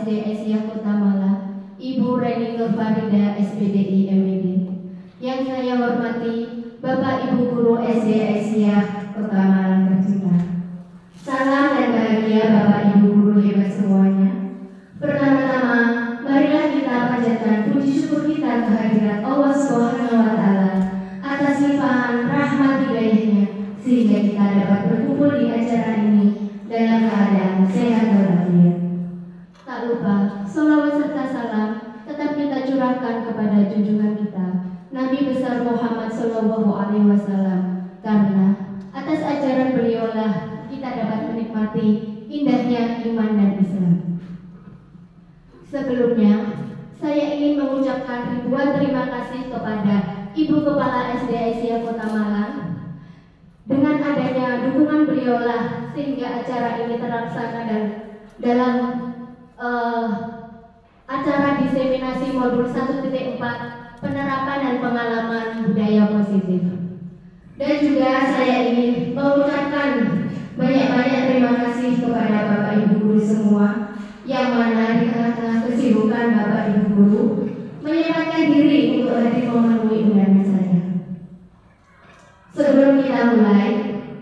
SD Aisyah Kota Malang, Ibu Reni Nurfarida SPDI MED. Yang saya hormati Bapak Ibu Guru SD Aisyah Kota Malang tercinta. Salam dan bahagia Bapak Ibu Guru hebat semuanya. Pertama-tama, marilah kita panjatkan puji syukur kita kehadirat Allah Subhanahu wa Ta'ala atas limpahan rahmat hidayahnya sehingga kita dapat berkumpul di acara ini dalam keadaan sehat walafiat. Tak lupa, sholawat serta salam tetap kita curahkan kepada junjungan kita Nabi besar Muhammad Sallallahu Alaihi Wasallam, karena atas ajaran beliaulah kita dapat menikmati indahnya iman dan Islam. Sebelumnya, saya ingin mengucapkan ribuan terima kasih kepada Ibu Kepala SD Aisyah Kota Malang. Dengan adanya dukungan beliaulah sehingga acara ini terlaksana dan dalam acara diseminasi modul 1.4 penerapan dan pengalaman budaya positif. Dan juga saya ingin mengucapkan banyak-banyak terima kasih kepada Bapak Ibu Guru semua yang mana di tengah-tengah kesibukan Bapak Ibu Guru menyempatkan diri untuk hadir memenuhi undangan saya. Sebelum kita mulai,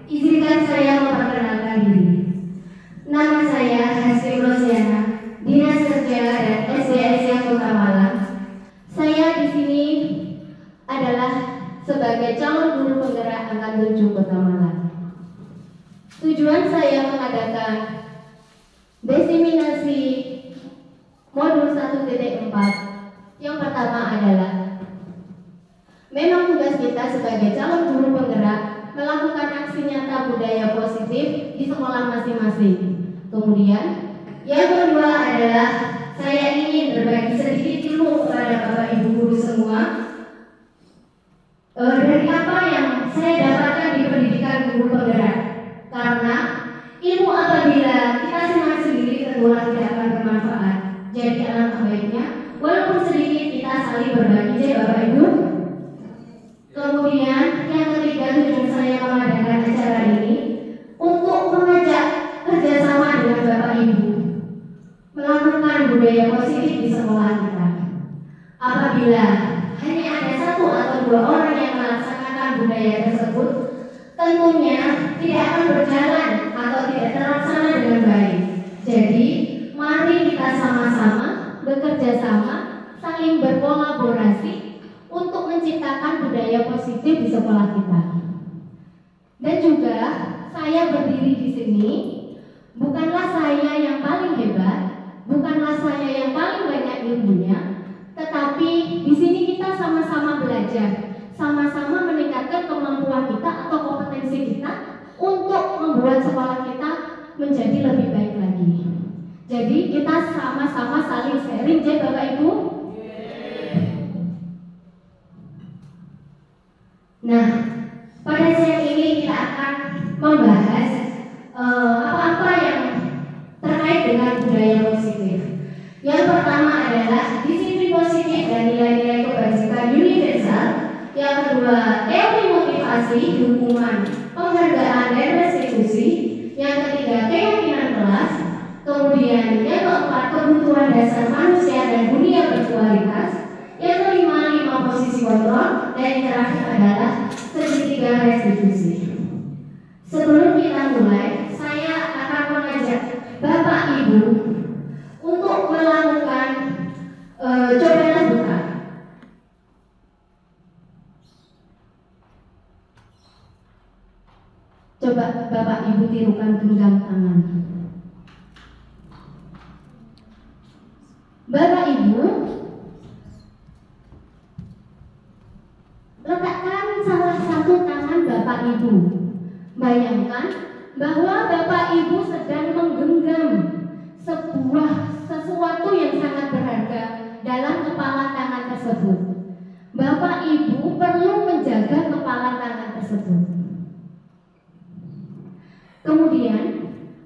izinkan saya memperkenalkan diri. Nama saya Hasri Rosiana, Dinas Kerja dan SD Aisyah Kota Malang. Saya di sini adalah sebagai calon guru penggerak Angkatan 7 Kota Malang. Tujuan saya mengadakan diseminasi modul 1.4 yang pertama adalah memang tugas kita sebagai calon guru penggerak melakukan aksi nyata budaya positif di sekolah masing-masing. Kemudian yang kedua adalah saya ingin berbagi sedikit ilmu kepada Bapak Ibu Guru semua dari apa yang saya dapatkan di pendidikan guru penggerak. Karena ilmu apabila kita senang sendiri tentulah tidak akan bermanfaat. Jadi alangkah baiknya walaupun sedikit kita saling berbagi, ya Bapak Ibu. Kemudian yang ketiga, tujuan saya mengadakan acara ini untuk mengajak kerjasama dengan Bapak Ibu melakukan budaya positif di sekolah kita. Apabila hanya ada satu atau dua orang yang melaksanakan budaya tersebut, tentunya tidak akan berjalan atau tidak terlaksana dengan baik. Jadi, mari kita sama-sama bekerja sama, saling berkolaborasi untuk menciptakan budaya positif di sekolah kita. Dan juga saya berdiri di sini bukanlah saya yang paling hebat, bukanlah saya yang paling banyak ilmunya, tetapi di sini kita sama-sama belajar, sama-sama meningkatkan kemampuan kita atau kompetensi kita untuk membuat sekolah kita menjadi lebih baik lagi. Jadi kita sama-sama saling sharing, ya Bapak Ibu. Nah, pada siang ini kita akan membahas apa-apa yang terkait dengan budaya positif. Yang pertama adalah disiplin positif dan nilai-nilai kebajikan universal. Yang kedua, teori motivasi, dukungan, penghargaan dan restitusi. Yang ketiga, keyakinan kelas. Kemudian yang keempat, kebutuhan dasar manusia dan dunia berkualitas. Yang kelima, 5 posisi kontrol. Dan yang terakhir adalah segitiga restitusi. Sebelum kita mulai, saya akan mengajak Bapak Ibu untuk melakukan cobalah buka. Coba Bapak Ibu tirukan genggam tangan. Bapak Ibu letakkan salah satu tangan Bapak Ibu. Bayangkan bahwa Bapak Ibu sedang menggenggam sesuatu yang sangat berharga dalam kepala tangan tersebut. Bapak Ibu perlu menjaga kepala tangan tersebut. Kemudian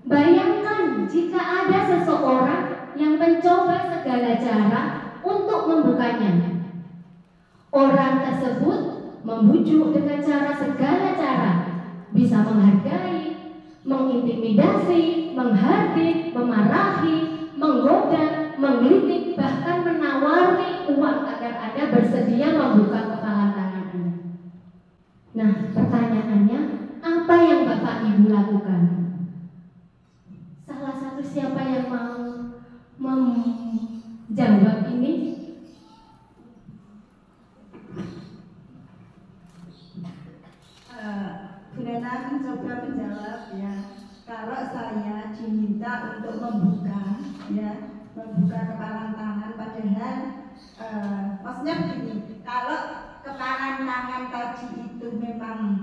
bayangkan jika ada seseorang yang mencoba segala cara untuk membukanya. Orang tersebut membujuk dengan segala cara, bisa menghargai, mengintimidasi, menghardik, memarahi, menggoda, agar Anda bersedia membuka kepala tangan Anda. Nah, pertanyaannya, apa yang Bapak Ibu lakukan? Salah satu siapa yang mau menjawab ini? Bu Nena mencoba menjawab ya. Kalau saya diminta untuk membuka kepalan tangan, padahal maksudnya begini, kalau kepalan tangan tadi itu memang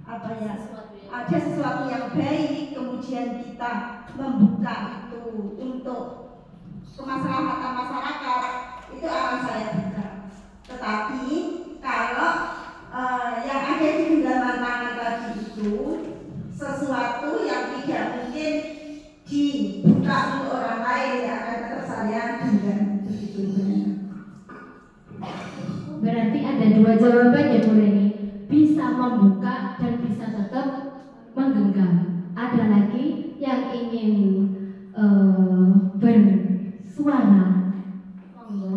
ada sesuatu yang baik, kemudian kita membuka itu untuk kemaslahatan masyarakat, itu akan saya buka. Tetapi kalau yang ada di genggaman tangan tadi itu sesuatu yang tidak mungkin dibuka untuk orang lain, ya akan saya dengan begitu. Berarti ada dua jawaban ya Bu Reni, bisa membuka dan bisa tetap menggenggam. Ada lagi yang ingin bersuara. Monggo.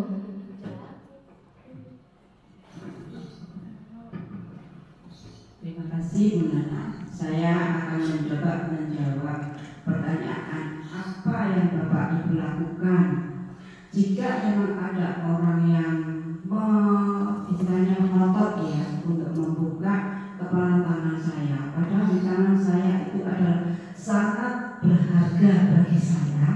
Terima kasih Bu Nana. Saya akan mencoba menjawab pertanyaan apa yang Bapak Ibu lakukan jika memang ada orang yang istilahnya ngotot ya untuk membuka kepala tangan saya. Padahal di tangan saya itu adalah sangat berharga bagi saya.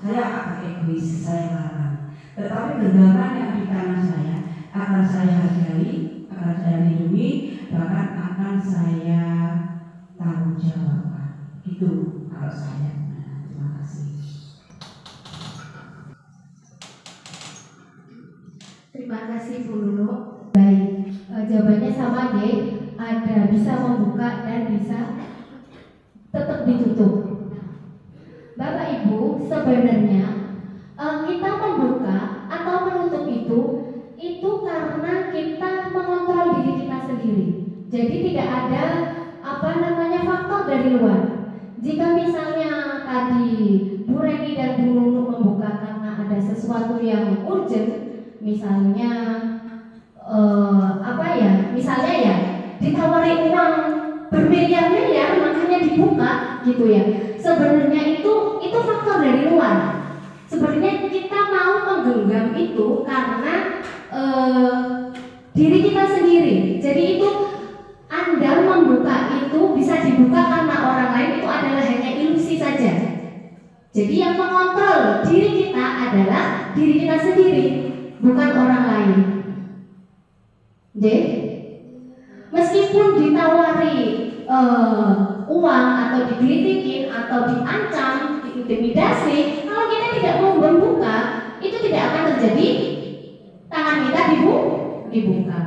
Saya akan egois, saya larang. Tetapi genggaman yang di tangan saya akan saya hargai, akan saya lindungi, bahkan akan saya tanggung jawabkan. Itu kalau saya. Terima kasih. Terima kasih Bu Lulu. Baik, jawabannya sama deh. Ada bisa membuka dan bisa tetap ditutup. Bapak Ibu, sebenarnya kita membuka atau menutup itu karena kita mengontrol diri kita sendiri. Jadi tidak ada faktor dari luar. Jika misalnya tadi Bu Reni dan Bu Nunu membuka karena ada sesuatu yang urgent, misalnya misalnya ya ditawari uang bermiliar-miliar makanya dibuka gitu ya. Sebenarnya itu faktor dari luar. Sebenarnya kita mau menggenggam itu karena diri kita sendiri. Jadi itu Anda membuka itu bisa dibuka karena orang lain itu adalah hanya ilusi saja. Jadi yang mengontrol diri kita adalah diri kita sendiri, bukan orang lain. Meskipun ditawari uang atau digelitikin atau diancam, diintimidasi, kalau kita tidak mau membuka, itu tidak akan terjadi. Tangan kita dibuka.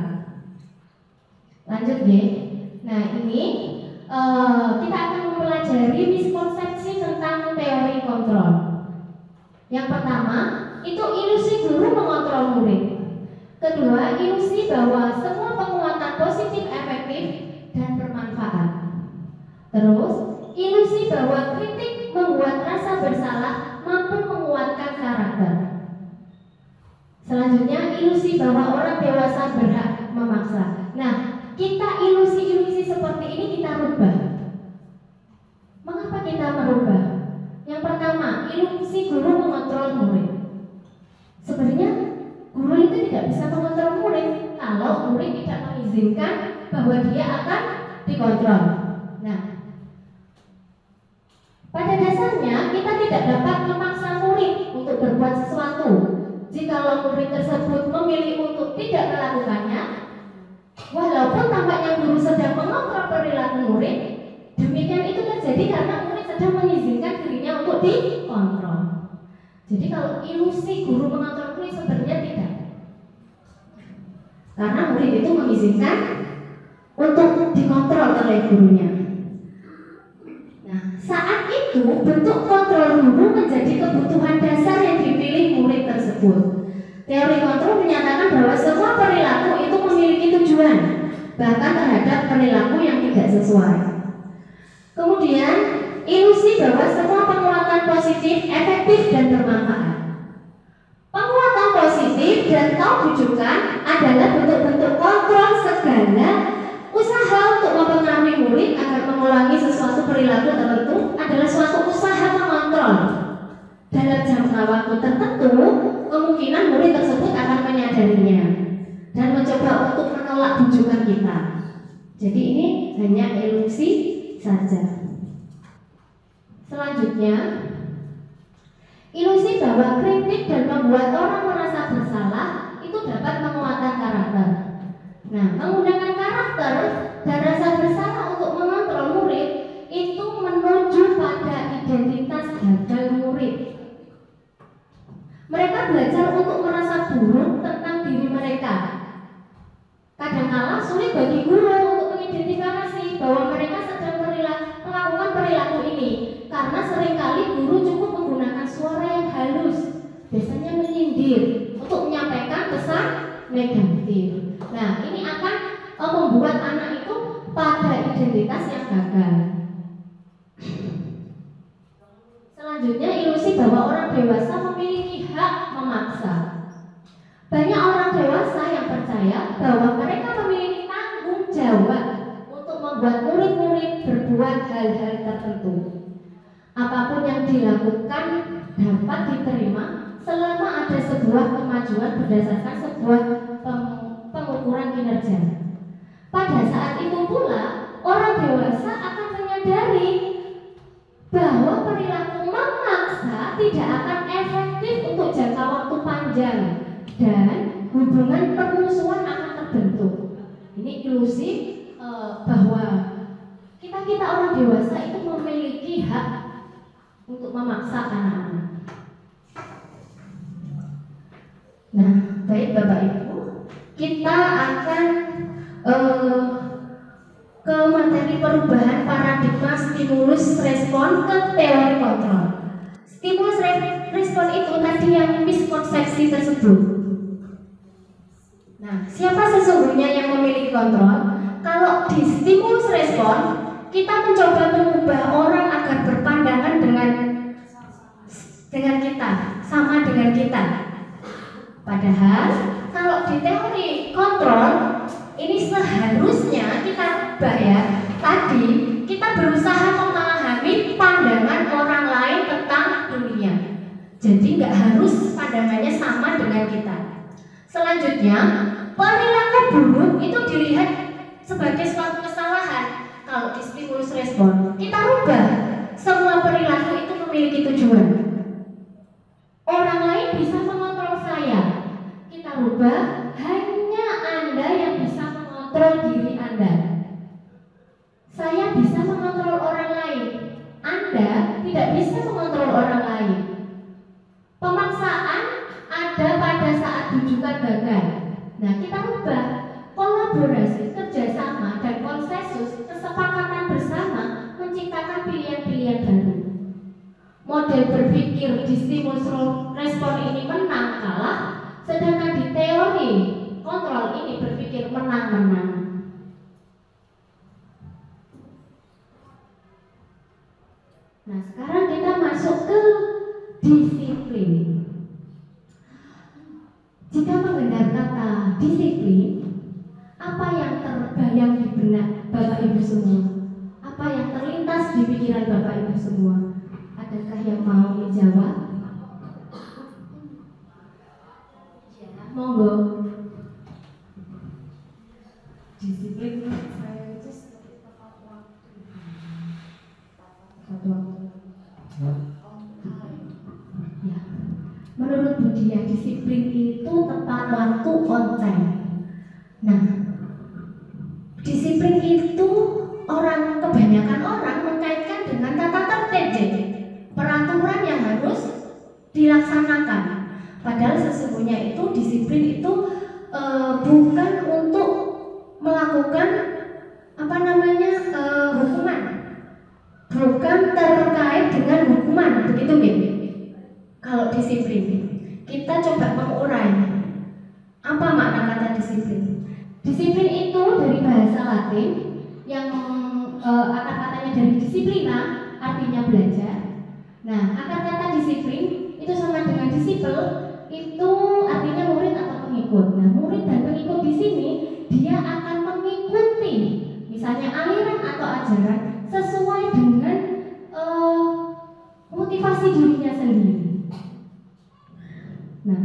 Lanjut deh. Nah ini kita akan mempelajari miskonsepsi tentang teori kontrol. Yang pertama itu ilusi guru mengontrol murid. Kedua, ilusi bahwa semua penguatan positif efektif dan bermanfaat. Terus, ilusi bahwa kritik membuat rasa bersalah mampu menguatkan karakter. Selanjutnya, ilusi bahwa orang dewasa berhak memaksa. Nah, kita ilusi-ilusi seperti ini kita rubah. Mengapa kita merubah? Yang pertama, ilusi guru mengontrol murid. Sebenarnya guru itu tidak bisa mengontrol murid kalau murid tidak mengizinkan bahwa dia akan dikontrol. Nah, pada dasarnya kita tidak dapat memaksa murid untuk berbuat sesuatu. Jikalau murid tersebut memilih untuk tidak melakukannya, walaupun tampaknya guru sedang mengontrol perilaku murid, demikian itu terjadi karena murid sedang mengizinkan dirinya untuk dikontrol. Jadi kalau ilusi guru mengontrol murid sebenarnya tidak, karena murid itu mengizinkan untuk dikontrol oleh gurunya. Nah, saat itu bentuk kontrol guru menjadi kebutuhan dasar yang dipilih murid tersebut. Teori kontrol menyatakan bahwa semua perilaku itu memiliki tujuan, bahkan terhadap perilaku yang tidak sesuai. Kemudian, ilusi bahwa semua penguatan positif, efektif, dan bermanfaat. Penguatan positif dan bujukan Jadi ini hanya ilusi saja. Selanjutnya, ilusi bahwa kritik dan membuat orang merasa bersalah itu dapat menguatkan karakter. Nah, menggunakan karakter dan rasa bersalah untuk mengontrol murid itu menuju pada identitas gagal murid. Mereka belajar untuk merasa buruk tentang diri mereka. Kadang-kala sulit bagi guru untuk mengidentifikasi bahwa mereka sedang melakukan perilaku ini, karena seringkali guru cukup menggunakan suara yang halus, biasanya menyindir, untuk menyampaikan pesan negatif. Nah, ini akan membuat anak itu pada identitas yang gagal. Selanjutnya, ilusi bahwa orang dewasa memiliki hak memaksa. Banyak orang dewasa yang percaya bahwa mereka memiliki tanggung jawab untuk membuat murid-murid berbuat hal-hal tertentu. Apapun yang dilakukan dapat diterima selama ada sebuah kemajuan berdasarkan sebuah pengukuran kinerja. Pada saat itu pula, orang dewasa akan menyadari bahwa perilaku memaksa tidak akan efektif untuk jangka waktu panjang dan hubungan permusuhan akan terbentuk. Ini ilusi bahwa kita orang dewasa itu memiliki hak untuk memaksa anak-anak. Nah, baik Bapak Ibu, kita akan ke materi perubahan paradigma stimulus respon ke teori kontrol. Stimulus respon itu tadi yang miskonsepsi tersebut. Nah, siapa sesungguhnya yang memiliki kontrol? Kalau di stimulus respon, kita mencoba mengubah orang agar berpandangan dengan kita, sama dengan kita. Padahal kalau di teori kontrol ini seharusnya kita ubah ya. Tadi kita berusaha memahami pandangan orang lain tentang dunia. Jadi nggak harus pandangannya sama dengan kita. Selanjutnya, perilaku buruk itu dilihat sebagai suatu kesalahan. Kalau di stimulus respon, kita rubah semua perilaku itu memiliki tujuan. Orang lain bisa mengontrol saya. Kita rubah hanya Anda yang bisa mengontrol diri Anda. Saya bisa mengontrol orang lain. Anda tidak bisa mengontrol orang lain. Pemaksaan ada pada saat rujukan gagal. Nah, kita rubah kolaborasi, kerjasama, dan konsensus, kesepakatan bersama menciptakan pilihan-pilihan baru. Model berpikir di stimulus respon ini menang kalah, sedangkan di teori kontrol ini berpikir menang-menang. Nah, sekarang kita masuk ke disiplin. Jika mendengar kata disiplin, apa yang terbayang di benak Bapak Ibu semua? Apa yang terlintas di pikiran Bapak Ibu semua? Adakah yang mau menjawab? Ya, monggo. Disiplin saya itu seperti tepat waktu. Tepat waktu. Ya. Menurut Budia, disiplin itu tepat waktu, on time. Nah, disiplin itu kebanyakan orang mengkaitkan dengan tata tertib, peraturan yang harus dilaksanakan. Padahal sesungguhnya itu disiplin itu bukan untuk melakukan hukuman, bukan terkait dengan hukuman, begitu gitu. Kalau disiplin, kita coba mengurai apa makna kata disiplin. Disiplin itu dari bahasa Latin yang akar katanya dari disiplina, artinya belajar. Nah, akar kata disiplin itu sama dengan disipel, itu artinya murid atau pengikut. Nah, murid dan pengikut di sini dia akan mengikuti misalnya aliran atau ajaran sesuai dengan motivasi dirinya sendiri. Nah,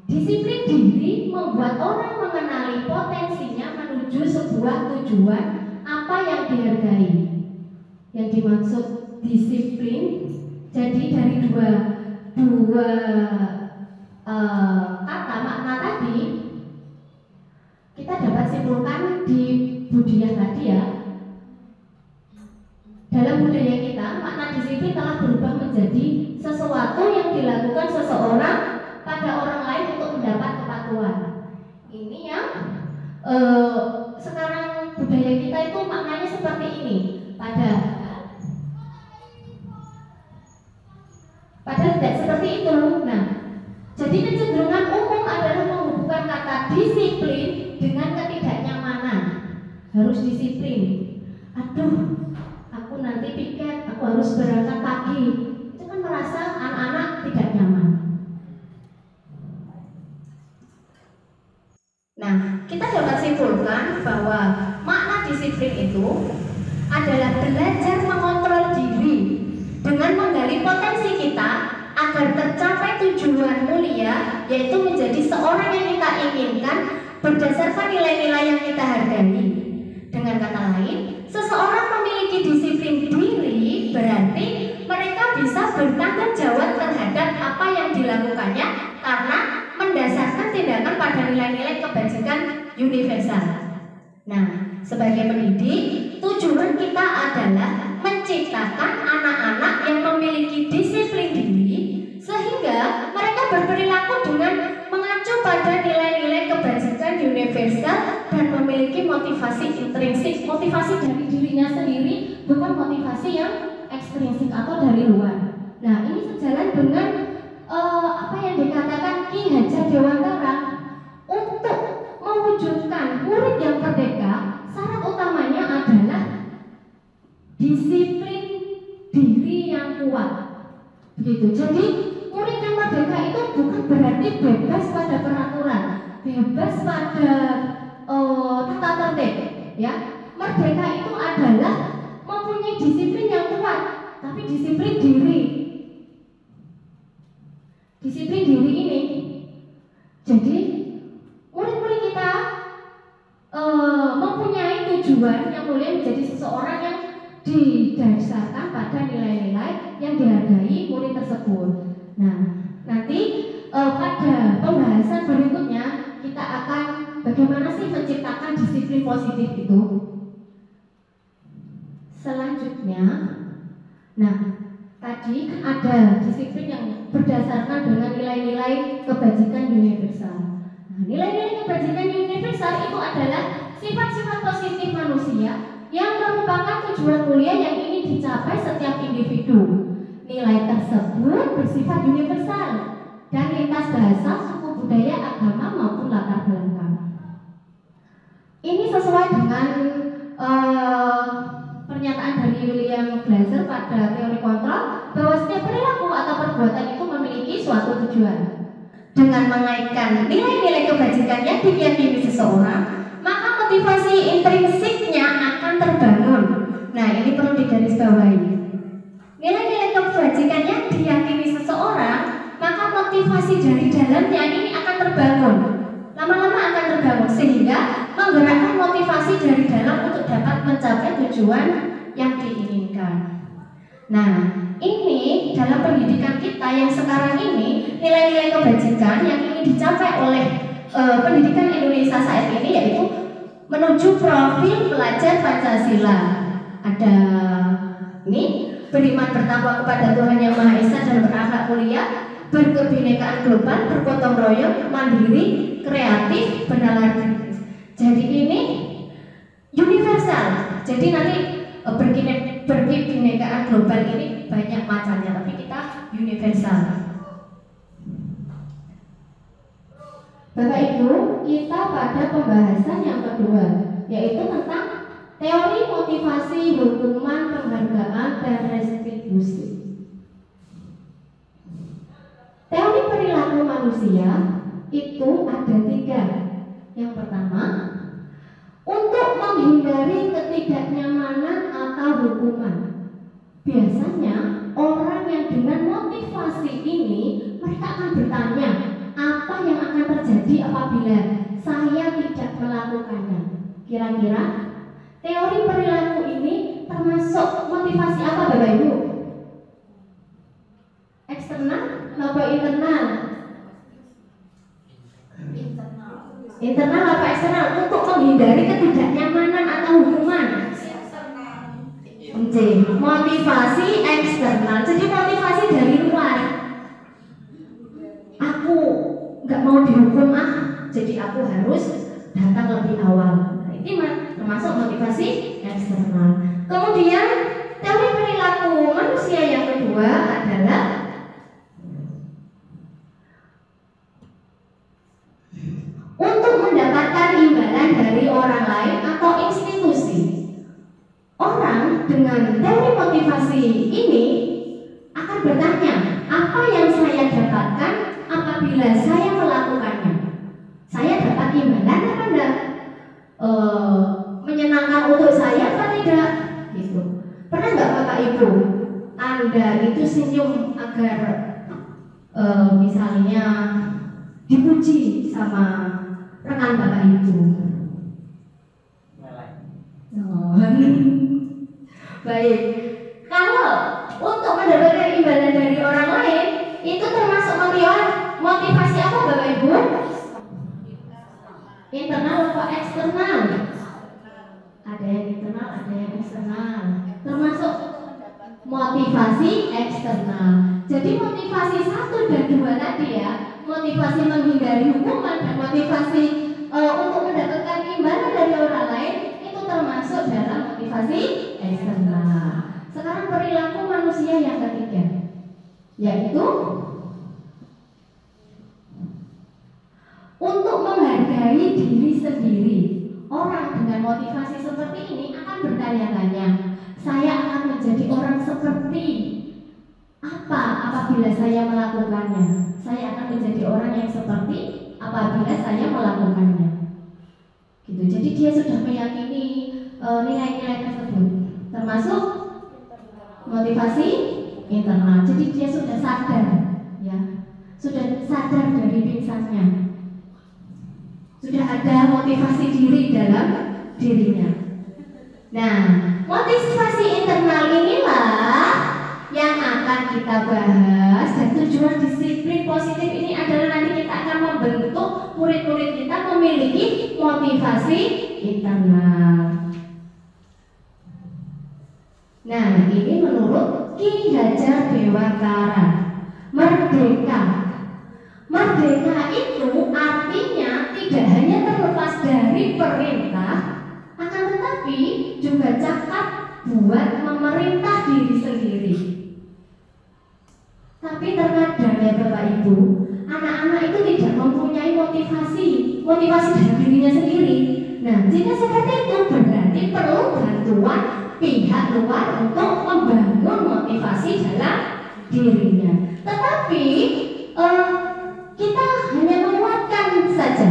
disiplin diri membuat orang mengenali potensinya menuju sebuah tujuan yang dihargai. Yang dimaksud disiplin, jadi dari dua kata makna tadi kita dapat simpulkan di Budiah tadi ya. Dalam budaya kita, makna disiplin telah berubah menjadi sesuatu yang dilakukan seseorang pada orang lain untuk mendapat kepatuhan. Ini yang sekarang budaya kita itu maknanya seperti ini. Padahal tidak seperti itu. Nah, jadi kecenderungan umum adalah menghubungkan kata disiplin dengan ketidaknyamanan. Harus disiplin. Aduh, aku nanti piket, aku harus berangkat pagi. Itu kan merasa anak-anak tidak nyaman. Nah, kita dapat simpulkan bahwa makna disiplin itu adalah belajar mengontrol diri dengan menggali potensi kita agar tercapai tujuan mulia, yaitu menjadi seorang yang kita inginkan berdasarkan nilai-nilai yang kita hargai. Dengan kata lain, seseorang memiliki disiplin diri berarti mereka bisa bertanggung jawab terhadap apa yang dilakukannya karena mendasarkan tindakan pada nilai-nilai kebajikan universal. Nah, sebagai pendidik, tujuan kita adalah menciptakan anak-anak yang memiliki disiplin diri sehingga mereka berperilaku dengan mengacu pada nilai-nilai kebajikan universal dan memiliki motivasi intrinsik, motivasi dari dirinya sendiri, bukan motivasi yang ekstrinsik atau dari luar. Nah, ini sejalan dengan apa yang dikatakan Ki Hajar Dewantara. Untuk mewujudkan murid yang merdeka, syarat utamanya adalah disiplin diri yang kuat. Begitu. Jadi murid yang merdeka itu bukan berarti bebas pada peraturan, bebas pada tata tertib, ya. Merdeka itu adalah mempunyai disiplin yang kuat, tapi disiplin diri. Disiplin diri ini. Jadi murid-murid kita mempunyai tujuan yang mulia menjadi seseorang yang didasarkan pada nilai-nilai yang dihargai murid tersebut. Nah, nanti pada pembahasan berikutnya kita akan bagaimana sih menciptakan disiplin positif itu. Selanjutnya, nah tadi kan ada disiplin yang berdasarkan dengan nilai-nilai kebajikan universal. Nah, nilai-nilai kebajikan universal itu adalah sifat-sifat positif manusia yang merupakan tujuan mulia yang ingin dicapai setiap individu. Nilai tersebut bersifat universal dan lintas bahasa, suku budaya, agama maupun latar belakang. Ini sesuai dengan pernyataan dari William Glasser pada teori kontrol bahwa setiap perilaku atau perbuatan itu memiliki suatu tujuan. Dengan mengaitkan nilai-nilai kebajikan yang diyakini seseorang, maka motivasi intrinsiknya akan terbangun. Nah, ini perlu digarisbawahi. Nilai-nilai kebajikan yang diyakini seseorang, maka motivasi dari dalamnya ini akan terbangun. Lama-lama akan terbangun sehingga menggerakkan motivasi dari dalam untuk dapat mencapai tujuan yang diinginkan. Nah, ini dalam pendidikan kita yang sekarang ini, nilai-nilai kebajikan yang ingin dicapai oleh pendidikan Indonesia saat ini yaitu menuju profil pelajar Pancasila. Ada ini beriman bertakwa kepada Tuhan Yang Maha Esa dan berakhlak mulia, berkebinekaan global, bergotong royong, mandiri, kreatif, bernalar kritis. Jadi ini universal. Jadi nanti berkebinekaan global ini banyak macamnya, tapi kita universal. Bapak Ibu, kita pada pembahasan yang kedua, yaitu tentang teori motivasi, hukuman, penghargaan, dan restitusi. Teori perilaku manusia itu ada 3. Yang pertama, untuk menghindari ketidaknyamanan atau hukuman. Biasanya orang yang dengan motivasi ini mereka akan bertanya, apa yang akan terjadi apabila saya tidak melakukannya? Kira-kira teori poin perilaku ini termasuk motivasi apa Bapak Ibu? Eksternal apa internal? Internal apa eksternal? Untuk menghindari ketidaknyamanan atau hukuman. Motivasi eksternal. Jadi motivasi dari luar. Aku nggak mau dihukum jadi aku harus datang lebih awal. Nah, ini termasuk motivasi eksternal. Kemudian teori perilaku manusia yang kedua adalah untuk mendapatkan imbalan dari orang lain atau institusi. Orang dengan teori motivasi ini akan bertanya, apa yang saya dapatkan apabila saya melakukannya? Saya dapat imbalan apa enggak? Menyenangkan untuk saya apa tidak? Gitu. Pernah nggak Bapak Ibu Anda itu senyum agar misalnya dipuji sama rekan Bapak Ibu? Baik. Kalau untuk mendapatkan imbalan dari orang lain itu termasuk motivasi apa Bapak Ibu? Internal atau eksternal? Ada yang internal, ada yang eksternal. Termasuk motivasi eksternal. Jadi motivasi 1 dan 2 tadi ya, motivasi menghindari hukuman dan motivasi untuk mendapatkan imbalan dari orang lain itu termasuk dalam motivasi eksternal. Sekarang perilaku manusia yang ketiga, yaitu untuk menghargai diri sendiri. Orang dengan motivasi seperti ini akan bertanya-tanya, saya akan menjadi orang seperti apa apabila saya melakukannya? Saya akan menjadi orang yang seperti apabila saya melakukannya. Gitu. Jadi dia sudah meyakini nilai-nilai tersebut, termasuk motivasi internal. Jadi dia sudah sadar, ya, sudah sadar dari pingsannya. Sudah ada motivasi diri dalam dirinya. Nah, motivasi internal inilah yang akan kita bahas, dan tujuan disiplin positif ini adalah nanti kita akan membentuk murid-murid kita memiliki motivasi internal. Nah, ini menurut Ki Hajar Dewantara. Merdeka. Merdeka itu artinya tidak hanya terlepas dari perintah, akan tetapi juga cakap buat memerintah diri sendiri. Tapi terkadang ya Bapak Ibu, anak-anak itu tidak mempunyai motivasi dalam dirinya sendiri. Nah, jika seperti itu berarti perlu bantuan pihak luar untuk membangun motivasi dalam dirinya. Tetapi kita hanya menguatkan saja.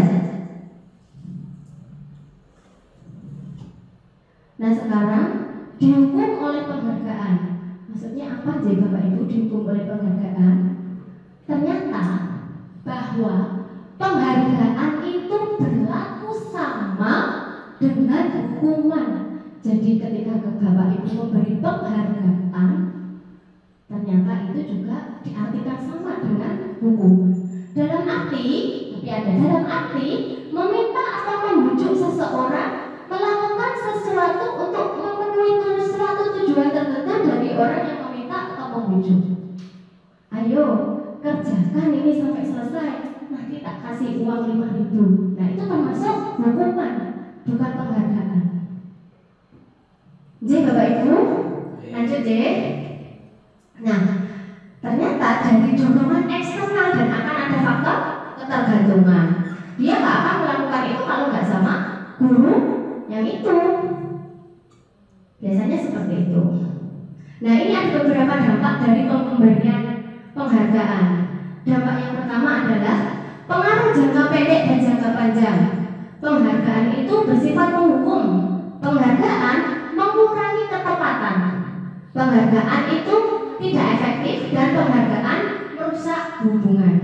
Nah, sekarang dihukum oleh penghargaan. Maksudnya apa sih Bapak Ibu dihukum oleh penghargaan? Ternyata bahwa penghargaan itu berlaku sama dengan hukuman. Jadi ketika Bapak Ibu memberi penghargaan, ternyata itu juga diartikan sama dengan hukuman. Dalam arti meminta atau membujuk seseorang melakukan sesuatu untuk memenuhi suatu tujuan tertentu dari orang yang meminta atau membujuk. Ayo kerjakan ini sampai selesai, nanti tak kasih uang 5.000. Nah, itu termasuk hukuman, bukan penghargaan. Jadi Bapak Ibu, lanjut deh. Nah, ternyata dari dorongan eksternal dan akan ada faktor ketergantungan. Dia nggak akan melakukan itu kalau nggak sama guru yang itu. Biasanya seperti itu. Nah, ini ada beberapa dampak dari pemberian penghargaan. Dampak yang pertama adalah pengaruh jangka pendek dan jangka panjang. Penghargaan itu bersifat menghukum. Penghargaan mengurangi ketepatan. Penghargaan itu tidak efektif dan penghargaan merusak hubungan.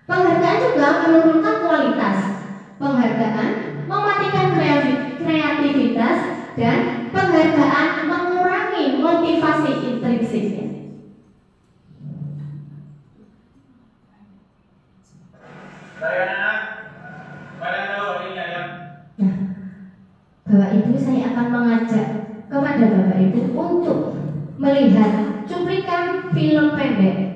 Penghargaan juga menurunkan kualitas. Penghargaan mematikan kreativitas dan penghargaan mengurangi motivasi intrinsiknya. Nah, Bapak Ibu, saya akan mengajak kepada Bapak Ibu untuk melihat cuplikan film pendek.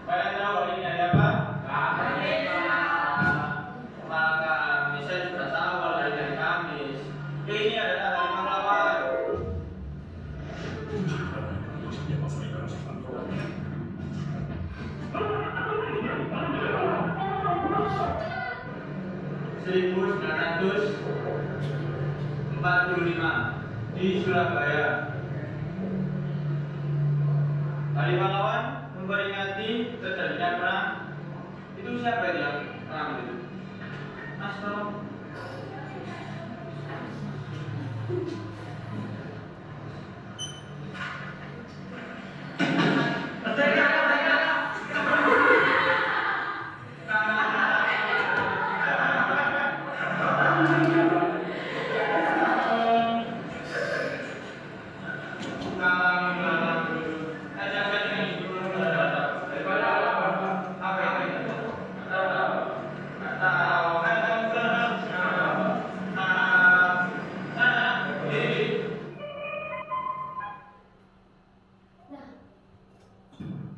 Kalian tahu hari ini hari apa? Kamis. Maka saya sudah tahu kalau hari Kamis. Ini adalah hari pahlawan. (1945) di Surabaya. Hari pahlawan memperingati terjadinya perang. Itu siapa itu yang perang itu? Mas, tolong.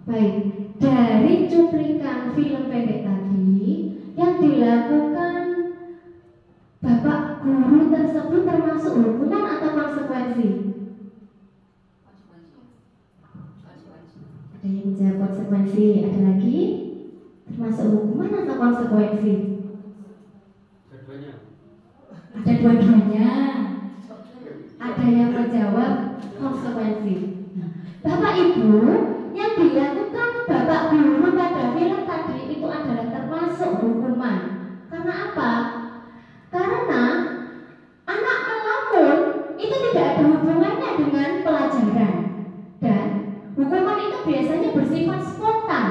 Baik, dari cuplikan film pendek tadi yang dilakukan Bapak guru tersebut termasuk hukuman atau konsekuensi? Ada yang menjawab konsekuensi, ada lagi? Termasuk hukuman atau konsekuensi? Ada dua-duanya. Ada yang menjawab konsekuensi. Bapak Ibu, yang dilakukan Bapak guru pada film tadi itu adalah termasuk hukuman. Karena apa? Karena anak melamun itu tidak ada hubungannya dengan pelajaran, dan hukuman itu biasanya bersifat spontan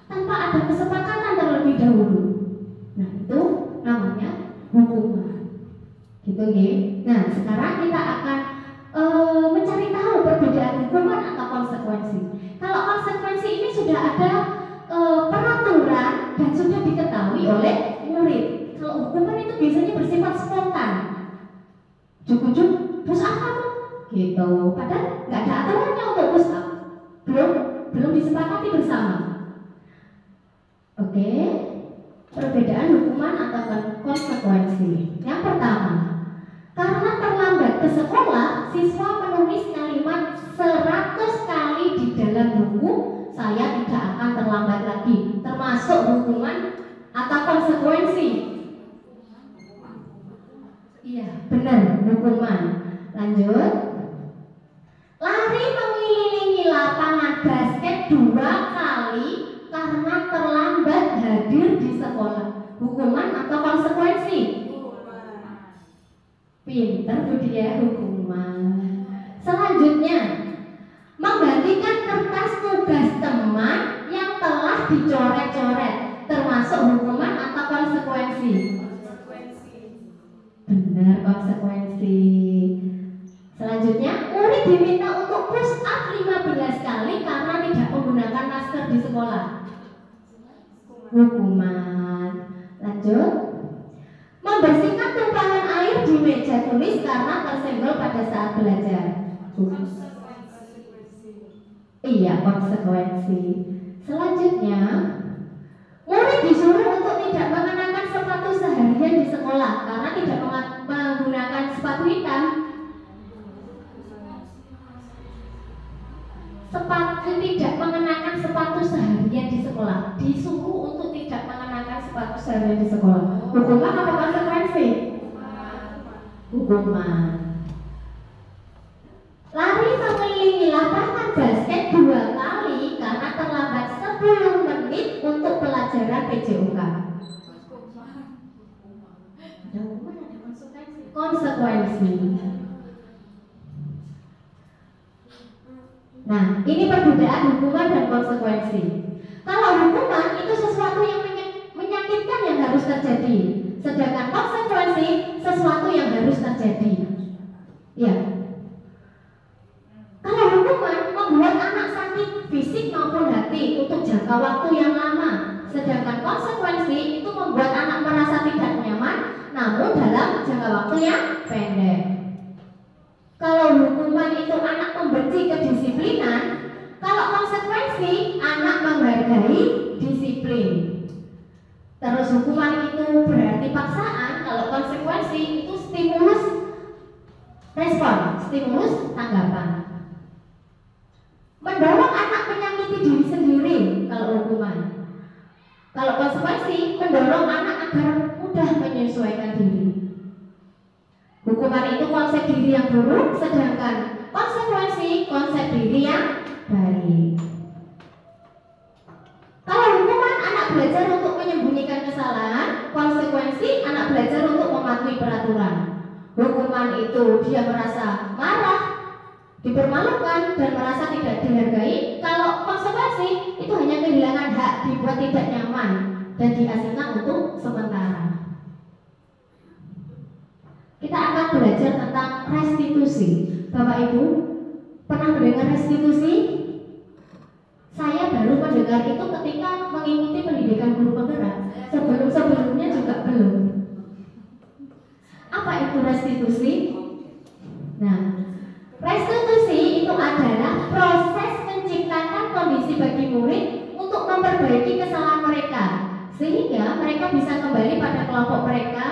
tanpa ada kesepakatan terlebih dahulu. Nah, itu namanya hukuman. Gitu nggih. Nah, sekarang kita akan mencari tahu perbedaan hukuman atau konsekuensi. Kalau konsekuensi ini sudah ada peraturan dan sudah diketahui oleh murid. Kalau hukuman itu biasanya bersifat spontan. Juk-juk, push up kamu, gitu. Padahal nggak ada aturannya untuk push up. Belum disepakati bersama. Oke, perbedaan hukuman atau konsekuensi. Yang pertama, karena terlambat ke sekolah, siswa menulis kalimat 100 kali di dalam buku, saya tidak akan terlambat lagi. Termasuk hukuman atau konsekuensi? Iya, benar, hukuman. Lanjut. Lari mengelilingi lapangan basket 2 kali karena terlambat hadir di sekolah. Hukuman atau konsekuensi? Pinter Bu dia, hukuman. Selanjutnya, menggantikan kertas tugas teman yang telah dicoret-coret, termasuk hukuman atau konsekuensi? Benar, konsekuensi. Selanjutnya, murid diminta untuk push up 15 kali karena tidak menggunakan masker di sekolah. Hukuman. Lanjut. Membersihkan tumpahan air di meja tulis karena tersenggol pada saat belajar. Iya, konsekuensi. Selanjutnya, murid disuruh untuk tidak mengenakan sepatu seharian di sekolah karena tidak menggunakan sepatu hitam. Tidak mengenakan sepatu seharian di sekolah. Disuruh untuk tidak mengenakan sepatu seharian di sekolah. Hukuman atau konsekuensi? Hukuman. Lari mengelilingi lapangan basket 2 kali karena terlambat 10 menit untuk pelajaran PJOK. Ada hukuman, ada konsekuensi. Konsekuensi. Nah, ini perbedaan hukuman dan konsekuensi. Kalau hukuman itu sesuatu yang menyakitkan yang harus terjadi, sedangkan konsekuensi sesuatu yang harus terjadi. Ya. Kalau hukuman membuat anak sakit fisik maupun hati untuk jangka waktu yang lama, sedangkan konsekuensi itu membuat anak merasa tidak nyaman namun dalam jangka waktu yang pendek. Kalau hukuman itu anak membenci kedisiplinan, kalau konsekuensi anak menghargai disiplin. Terus hukuman itu berarti paksaan, kalau konsekuensi itu stimulus respon, stimulus tanggapan. Mendorong anak menyakiti diri sendiri kalau hukuman. Kalau konsekuensi mendorong anak agar mudah menyesuaikan diri. Hukuman itu konsep diri yang buruk, sedangkan konsekuensi konsep diri yang baik. Kalau hukuman anak belajar untuk menyembunyikan kesalahan, konsekuensi anak belajar untuk mematuhi peraturan. Hukuman itu dia merasa marah, dipermalukan dan merasa tidak dihargai. Kalau konsekuensi itu hanya kehilangan hak, dibuat tidak nyaman dan diasingkan untuk sementara. Kita akan belajar tentang restitusi. Bapak Ibu pernah mendengar restitusi? Saya baru mendengar itu ketika mengikuti pendidikan guru penggerak. Sebelumnya juga belum. Apa itu restitusi? Nah, restitusi itu adalah proses menciptakan kondisi bagi murid untuk memperbaiki kesalahan mereka, sehingga mereka bisa kembali pada kelompok mereka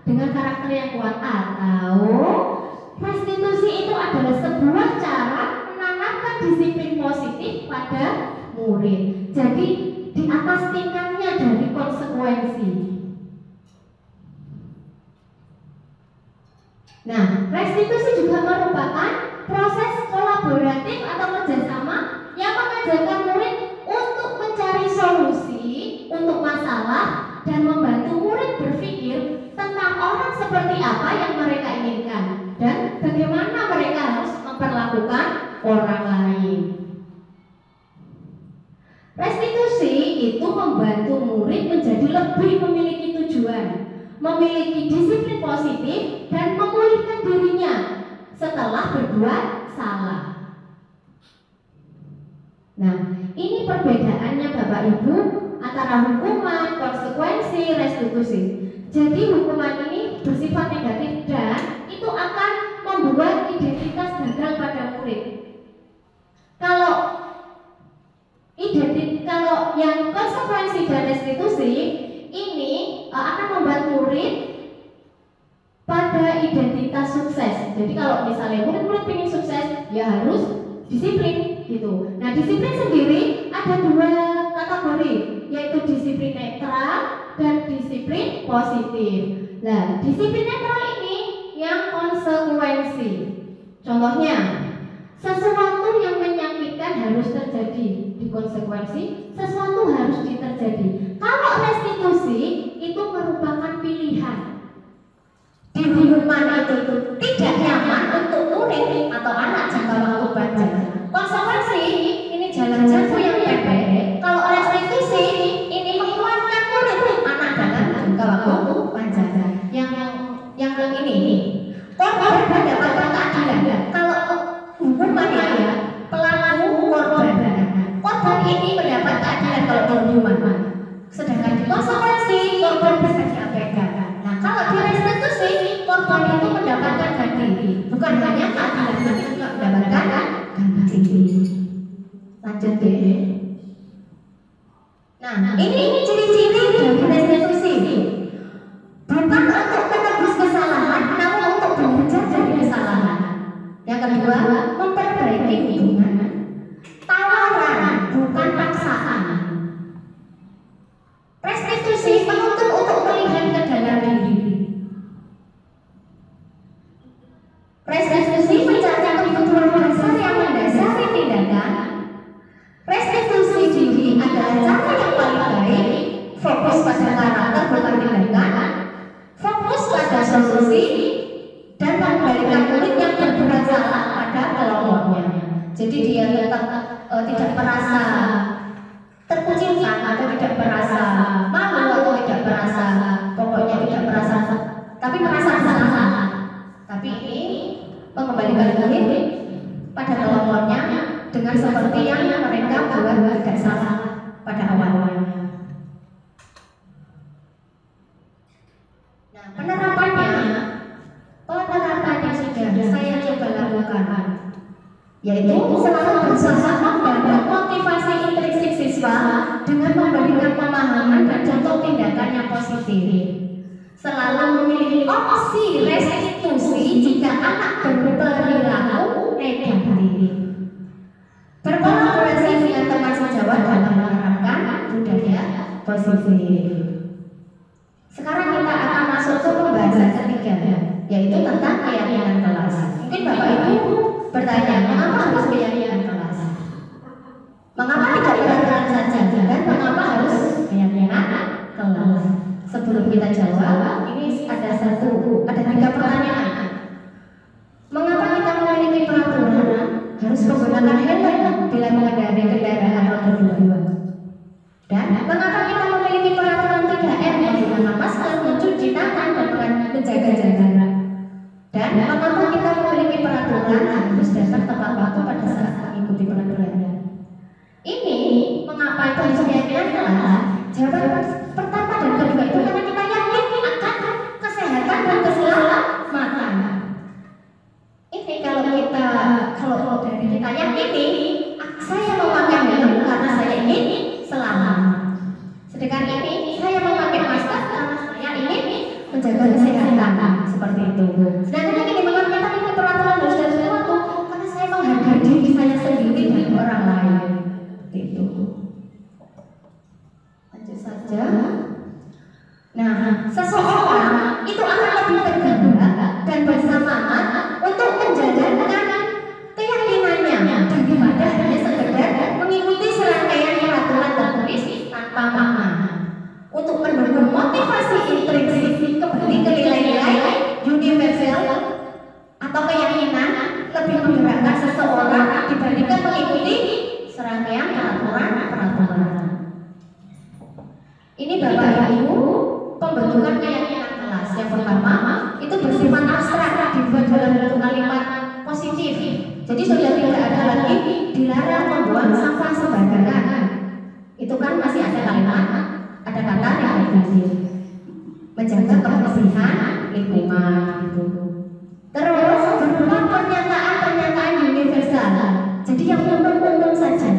dengan karakter yang kuat. Atau restitusi itu adalah sebuah cara menanamkan disiplin positif pada murid. Jadi di atas tingkatnya dari konsekuensi. Nah, restitusi juga merupakan proses kolaboratif atau kerjasama yang mengajarkan murid untuk mencari solusi untuk masalah dan membantu murid berpikir tentang orang seperti apa yang mereka inginkan dan bagaimana mereka harus memperlakukan orang lain. Restitusi itu membantu murid menjadi lebih memiliki tujuan, memiliki disiplin positif dan memulihkan dirinya setelah berbuat salah. Nah, ini perbedaannya Bapak Ibu antara hukuman, konsekuensi, restitusi. Jadi hukuman ini bersifat negatif dan itu akan membuat identitas gagal pada murid. Kalau yang konsekuensi dan restitusi ini akan membuat murid pada identitas sukses. Jadi kalau misalnya murid-murid ingin sukses, ya harus disiplin gitu. Nah, disiplin sendiri ada dua kategori, yaitu disiplin netral dan disiplin positif. Nah, disiplin netral ini yang konsekuensi. Contohnya, sesuatu yang menyakitkan harus terjadi di konsekuensi, sesuatu harus terjadi. Kalau restitusi itu merupakan pilihan. Di hukuman itu tidak nyaman untuk murid atau anak jangka waktu panjang. Konsekuensi ini jalan jangka yang pendek. Kalau restitusi ini mengeluarkan murid anak dalam jangka waktu panjang. Yang ini korban mendapatkan keadilan. Kalau hukuman ya pelaku korban ini mendapat keadilan kalau hukuman. Sedangkan di konsekuensi korban bisa diabaikan. Nah, kalau di restitusi korban itu mendapatkan ganti, bukan hanya keadilan, tapi juga mendapatkan ganti. Lanjut deh. Nah, ini ciri-ciri dari restitusi. Bukan untuk menebus kesalahan, namun untuk belajar dari kesalahan. Yang kedua, memperbaiki hubungan. Tawaran, bukan paksaan. Restitusi menuntut untuk melihat ke dalam diri. Restitusi mencatat kebutuhan dasar yang mendasari tindakan. Restitusi diri adalah cara yang paling baik, fokus pada karakter bukan tindakan, fokus pada solusi, dan mengembalikan murid yang berbuat salah pada kelompoknya. Jadi Jadi dia tetap tidak merasa terkucilkan atau tidak merasa malu atau tidak merasa, pokoknya tidak merasa, tapi merasa salah. Tapi ini mengembalikan murid pada kelompokannya dengan seperti yang mereka buat tidak salah pada awalnya. Nah, penerapannya sudah saya coba lakukan, yaitu selalu berusaha membangun motivasi intrinsik siswa dengan memberikan pemahaman dan contoh tindakan yang positif. Selalu memilih opsi restitusi jika anak berperilaku negatif. Berkolaborasi dengan teman sejawat dalam menerapkan budaya positif. Sekarang kita akan masuk ke pembahasan ketiga, yaitu tentang keyakinan kelas. Mungkin Bapak Ibu bertanya, mengapa harus keyakinan kelas? Mengapa tidak peraturan saja? Dan mengapa harus keyakinan kelas? Sebelum kita jawab, ini ada 3 pertanyaan. Mengapa kita memiliki peraturan harus menggunakan helm bila mengendarai kendaraan roda 2? Dan mengapa kita memiliki peraturan 3M menggunakan masker, mencuci tangan, dan menjaga jarak? Dan mengapa kita memiliki peraturan harus datang tepat waktu pada saat mengikuti peraturan? Ini mengapa itu harus keyakinan kelas? Jawaban pertama dan kedua itu karena kita yakin akan kesehatan dan keselamatan. Ini kalau dari kita yakini, saya memakai helm karena saya ingin selamat. Sedangkan ini saya memakai masker karena saya ingin menjaga kesehatan, seperti itu. Sedangkan ini mengapa kita memiliki peraturan harus dari sesuatu karena saya menghargai diri saya sendiri dan orang lain. Seperti itu. Lanjut saja. Nah, seseorang itu akan lebih tergerak dan bersemangat untuk menjalankan keyakinannya daripada hanya sekedar mengikuti serangkaian peraturan tertulis tanpa makna. Untuk mendukung motivasi intrinsik kembali ke nilai-nilai universal atau keyakinan lebih menggerakkan seseorang dibandingkan mengikuti serangkaian peraturan. Ini Bapak Ibu pembentukan keyakinan kelas. Yang pertama itu bersifat abstrak, dibuat dalam bentuk kalimat positif. Jadi sudah tidak ada lagi dilarang membuang sampah sembarangan. Itu kan masih ada kalimat, ada kata negatif, menjaga kebersihan lingkungan gitu. Terus berupa pernyataan universal. Jadi yang umum saja,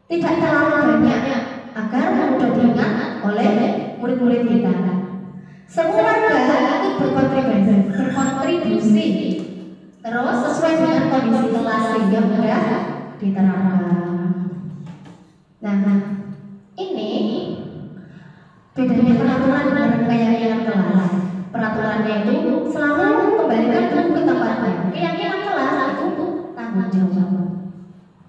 tidak terlalu banyak agar mudah diingat oleh murid-murid kita. Semua warga itu berkontribusi, terus sesuai dengan kondisi kelas sehingga mudah diterapkan. Nah, ini bedanya peraturan dengan keyakinan kelas. Peraturannya itu selalu kembalikan buku ke tempatnya. Keyakinan kelas itu tanggung jawab.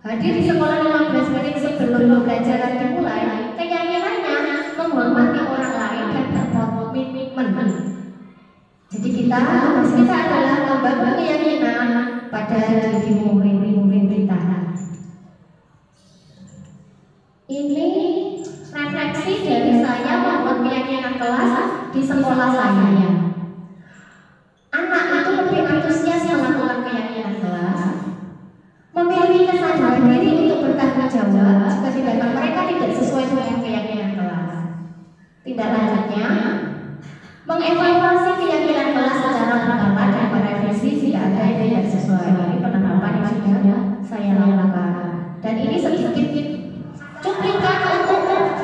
Hadir di sekolah 15 menit sebelum pembelajaran dimulai, keyakinannya menghormati orang lain dan berkomitmen. Jadi kita adalah membangun keyakinan pada diri murid-murid kita. Ini refleksi dari saya membuat keyakinan kelas di sekolah saya. Anak itu lebih antusias melakukan keyakinan kelas, memiliki kesadaran diri untuk bertanggung jawab jika tindakan mereka tidak sesuai dengan keyakinan kelas. Tindak lanjutnya, mengevaluasi keyakinan kelas secara berkala dan merevisi jika ada yang tidak sesuai. Ini penerapan yang sudah saya lakukan. Dan ini sedikit cuplikan untuk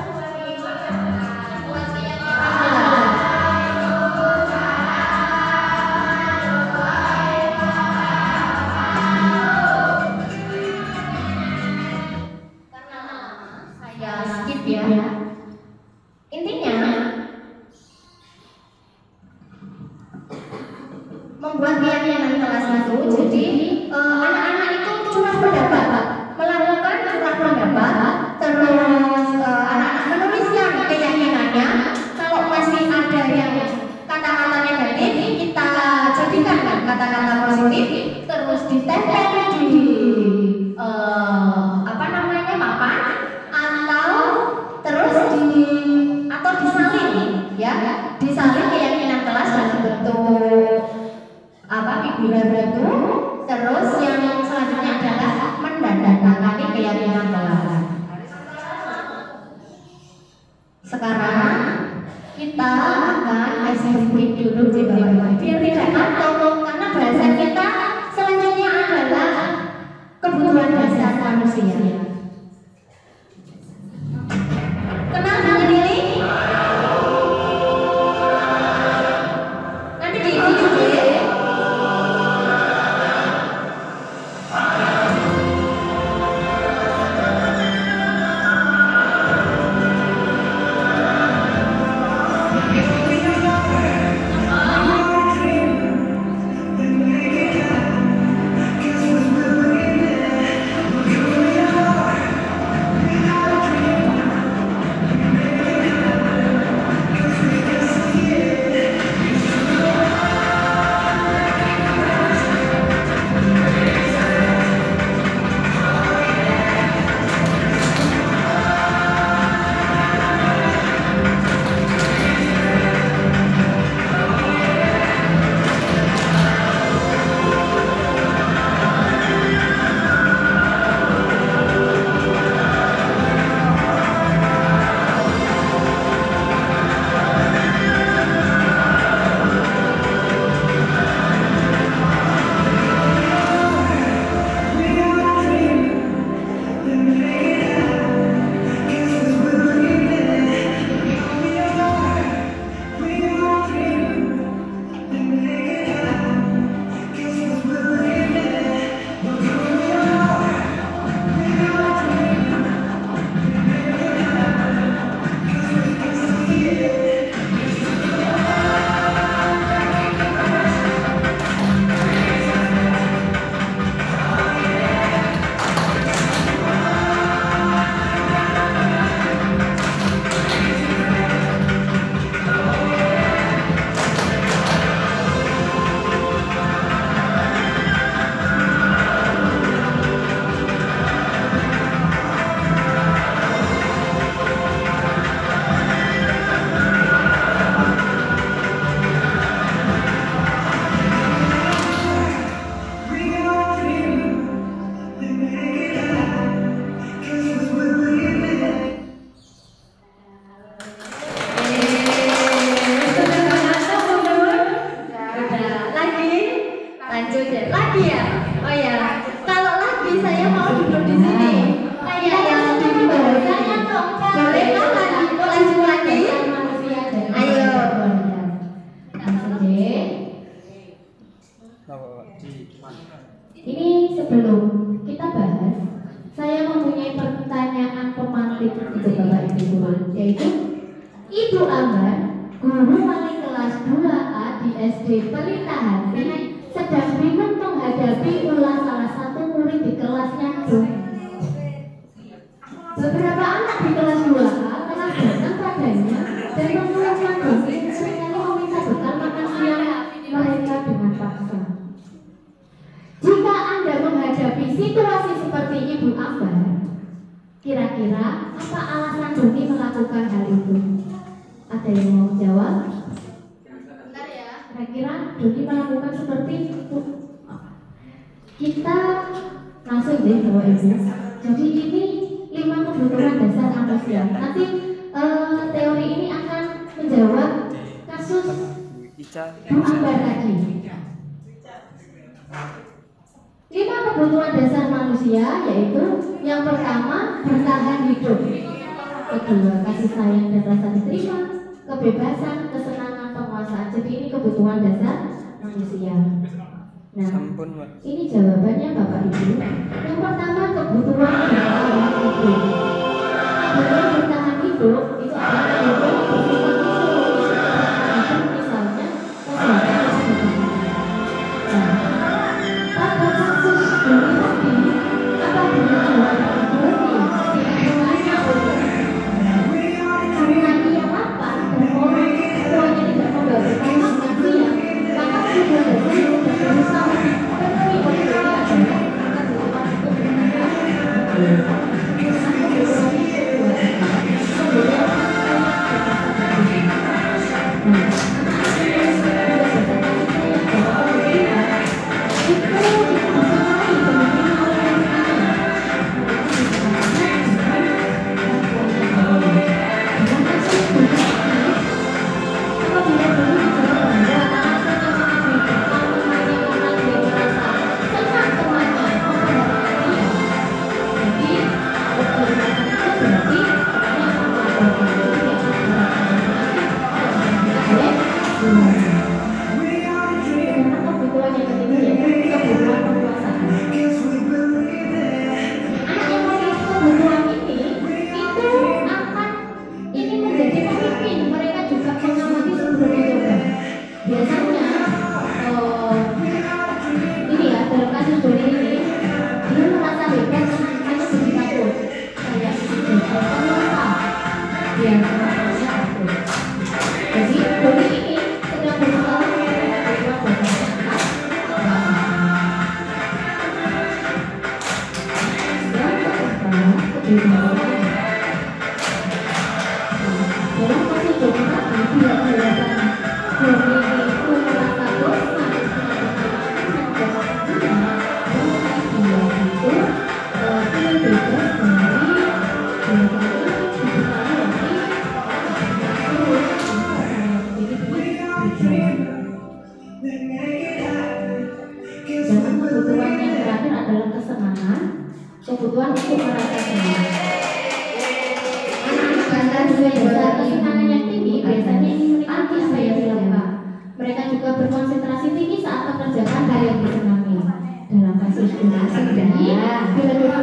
membuat keyakinan kelas itu. Jadi anak-anak itu curah pendapat, melakukan curah pendapat, terus anak-anak menuliskan keyakinannya. Kalau masih ada yang kata-kata negatif, kita jadikan kata-kata positif, terus ditempel di hiburan batu. Terus yang selanjutnya adalah mendandatangani keyakinan kelas. Sekarang kita akan eksplisit dulu di bawah biar tidak ngantuk, karena bahasan kita selanjutnya adalah kebutuhan dasar manusia. Kenal dengan ini? Nanti diikuti ya. Ini sebelum kita bahas, saya mempunyai pertanyaan pemantik untuk Bapak Ibu guru, yaitu Ibu Ambar, guru wali kelas 2A di SD Pelitahan, sedang bingung menghadapi ulah salah satu murid di kelasnya. Beberapa anak di kelas 2A telah datang padanya dan mengeluhkan dosen seringkali meminta bekal makan siang mereka dengan paksa. Jika Anda menghadapi situasi seperti Ibu Ambar, kira-kira apa alasan Doni melakukan hal itu? Ada yang mau jawab? Bentar ya. Kira-kira Doni melakukan seperti itu? Kita langsung deh Bapak Ibu. Jadi ini 5 kebutuhan dasar manusia. Nanti teori ini akan menjawab kasus Bu Ambar tadi. 5 kebutuhan dasar manusia yaitu yang pertama bertahan hidup, kedua kasih sayang dan rasa diterima, kebebasan, kesenangan, penguasaan. Jadi ini kebutuhan dasar manusia. Nah, ini jawabannya Bapak Ibu. Yang pertama kebutuhan bertahan hidup. Kebutuhan bertahan hidup itu adalah kebutuhan misalnya kesehatan. Pada kasus Doni tadi, apabila jawaban Doni karena ia lapar dan orang tuanya tidak membawa bekal makan siang, maka kebutuhan dasar itu berusaha dipenuhi oleh Doni adalah kebutuhan untuk bertahan kebutuhan yang terakhir adalah kesenangan, kebutuhan untuk merasa senang. Anak-anak bangsa juga besar kesenangan yang tinggi biasanya ingin menikmati apa yang dilakukan. Mereka juga berkonsentrasi tinggi saat mengerjakan hal yang disenangi. Dalam kasus ini,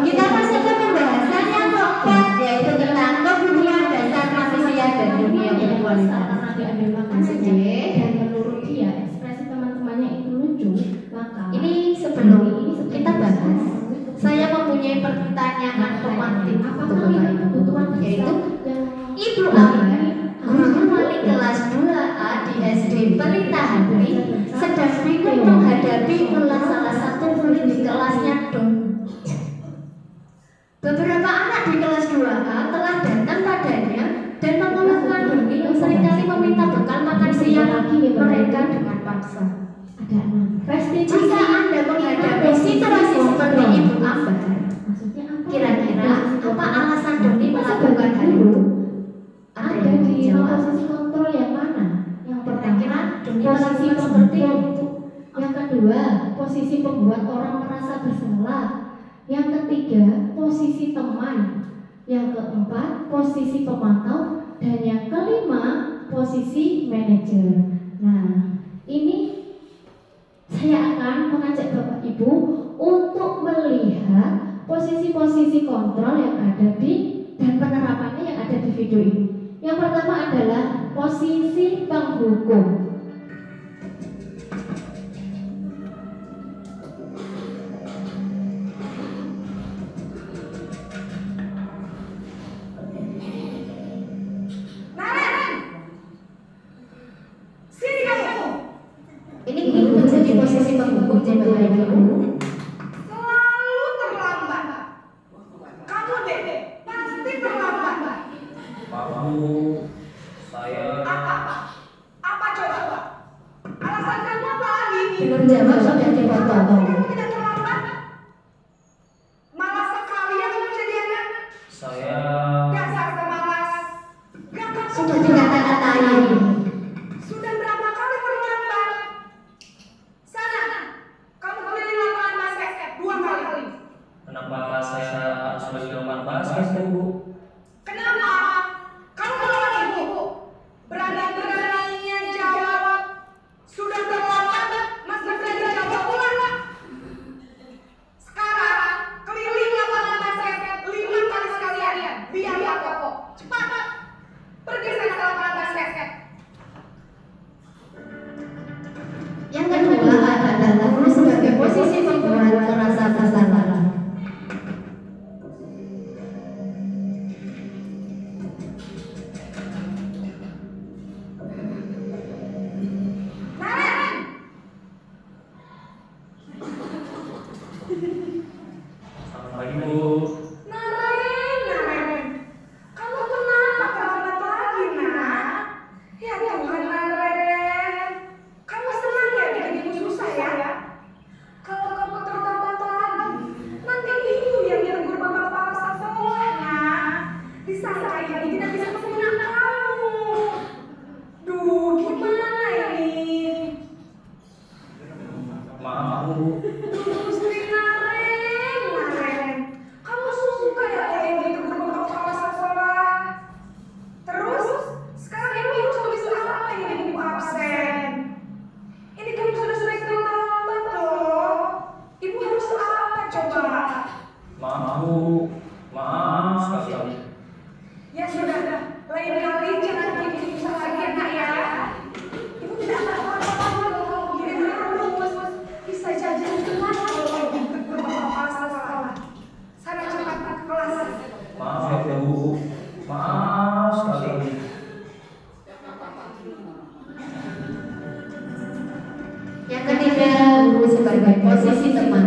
Kita masih ke pembahasan yang keempat, yaitu tentang kebutuhan dasar manusia dan dunia berkualitas. karena diambil makan saja dan menurut dia ekspresi teman-temannya itu lucu, maka Ini sebelum kita bahas, saya mempunyai pertanyaan romantis untuk apakah Bapak itu Ibu, kebutuhan yaitu yang Ibu Ami, guru wali kelas 2A di SD Pelita Hati, sedang bingung menghadapi ulah salah satu murid di kelasnya dong. Beberapa anak di kelas 2A telah datang padanya dan mengeluhkan Doni yang seringkali meminta bekal makan siang mereka dengan paksa. ada enam. Jika Anda menghadapi situasi seperti Ibu Ambar, Maksudnya apa? kira-kira apa alasan Doni melakukan hal itu? Ada di posisi kontrol yang mana? Yang pertama, Kira-kira Doni posisi melakukan seperti pembentuk. itu. Yang kedua, posisi pembuat orang merasa bersalah. Yang ketiga, posisi teman. Yang keempat, posisi pemantau. Dan yang kelima, posisi manajer. Nah, ini saya akan mengajak Bapak Ibu untuk melihat posisi-posisi kontrol yang ada di dan penerapannya yang ada di video ini. Yang pertama adalah posisi penghukum. Ini menjadi posisi penghukum Bapak Ibu. Selalu terlambat. Kamu Dede pasti terlambat. Maaf, saya Apa coba? Alasan kamu apa lagi? Belum jawab sudah dipotong. Kamu tidak terlambat. Malas sekali ya kamu jadiannya. saya Dasar malas. Gak Sudah dikata-katain. Sudah berapa kali terlambat? Sana, kamu keliling lapangan basket 2 kali. kenapa saya harus pergi ke lapangan basket, Bu? Kenapa? Kamu melawan ibu. Berani-beraninya jawab. Sudah terlambat, masih berani jawab pula. Sekarang keliling lapangan basket 5 kali sekalian. Biar tak kok. Cepat. Pergi sana ke lapangan basket. Yang kedua adalah sebagai posisi pembuat merasa bersalah. Naren! Selamat pagi, Bu. Naren. Kamu kenapa terlambat lagi, nak? Ya Tuhan, Naren. Kamu senang ya bikin ibu susah ya? Kalau kamu terlambat lagi, nanti ibu yang tegur bapak kepala sekolah, nak. Disangka ibu tidak bisa ketemu kamu. Duh, gimana ini? Maaf, Bu. Gusti Naren. Kamu suka ya kalau ibu ditegur bapak kepala sekolah? Terus, sekarang ibu harus tulis apa ini ibu absen? Ini kan sudah sering terlambat loh. Ibu harus apa coba? Maaf, Bu. Maaf sekali. Ya sudah, lain kali jangan bikin ibu salah lagi ya nak ya. Ibu tidak apa-apa kalau begini terus. Bisa jajan kelas kalau ibu ditegur bapak kepala sekolah. Sana cepat ke kelas. Maaf ya, Bu. Maaf sekali. Yang ketiga, guru sebagai posisi teman.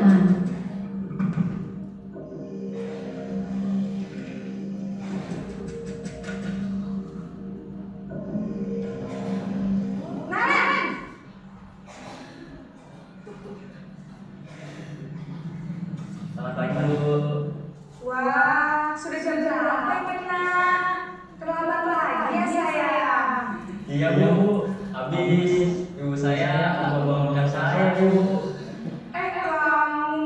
Naren! Selamat pagi, Bu. Wah, sudah jam berapa ini nak? Terlambat lagi ya sayang. Iya, Bu. Habis ibu saya mau bangunkan saya, Bu. Kamu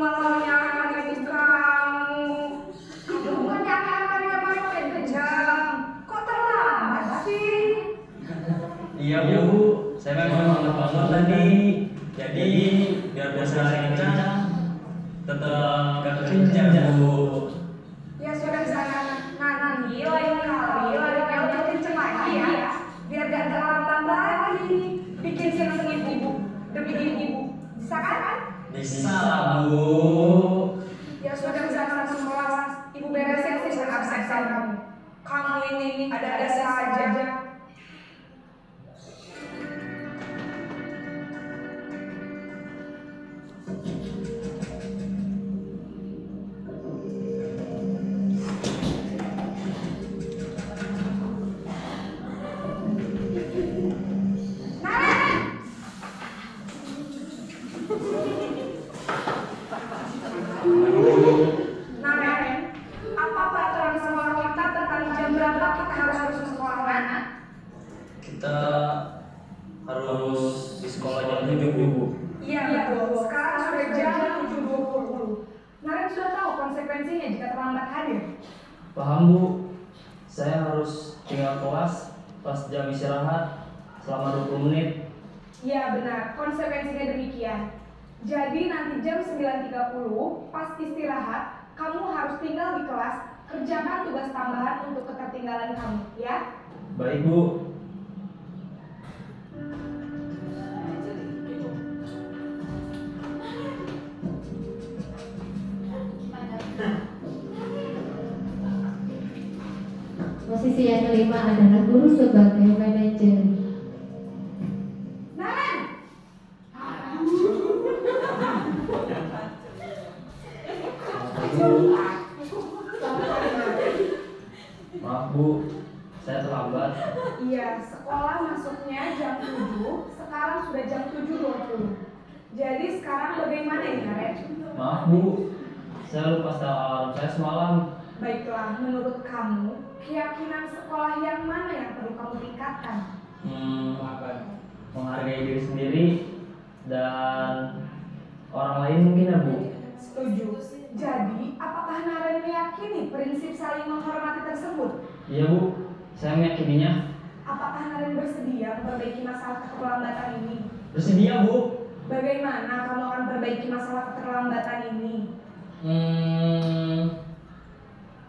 biar bos nggak kencang. Tetap gak kencang Bu. Ya sudah sana. Nah nanti lain kali lariknya lebih kenceng lagi ya. Biar gak terlambat lagi. Bikin seneng ibu demi ibu. Bisa kan? Bisa lah Bu. Ya sudah sana langsung kelas. Ibu beresin sih absen kamu. Kamu ini ada-ada saja. Nah, Ren, apa peraturan sekolah kita tentang jam berapa kita harus ke sekolah mana? Kita harus di sekolah jam 7 Bu. Iya betul. Sekarang sudah jam 7.20. Ren sudah tahu konsekuensinya jika terlambat hadir. Paham Bu. Saya harus tinggal kelas pas jam istirahat selama 20 menit. Iya benar, konsekuensinya demikian. Jadi nanti jam 9.30 pas istirahat, kamu harus tinggal di kelas, kerjakan tugas tambahan untuk ketertinggalan kamu, ya? Baik Bu. Posisi yang kelima adalah guru sebagai manajer. Maaf Bu, saya terlambat. Iya, sekolah masuknya jam 7, sekarang sudah jam 7.20. Jadi sekarang bagaimana ini, Ren? Maaf Bu, saya lupa setel alarm saya semalam. Baiklah, menurut kamu, keyakinan sekolah yang mana yang perlu kamu tingkatkan? Menghargai diri sendiri dan orang lain mungkin ya Bu. Setuju. Jadi, apakah Naren meyakini prinsip saling menghormati tersebut? Iya Bu, saya meyakininya. Apakah Naren bersedia memperbaiki masalah keterlambatan ini? Bersedia Bu. Bagaimana kamu akan perbaiki masalah keterlambatan ini?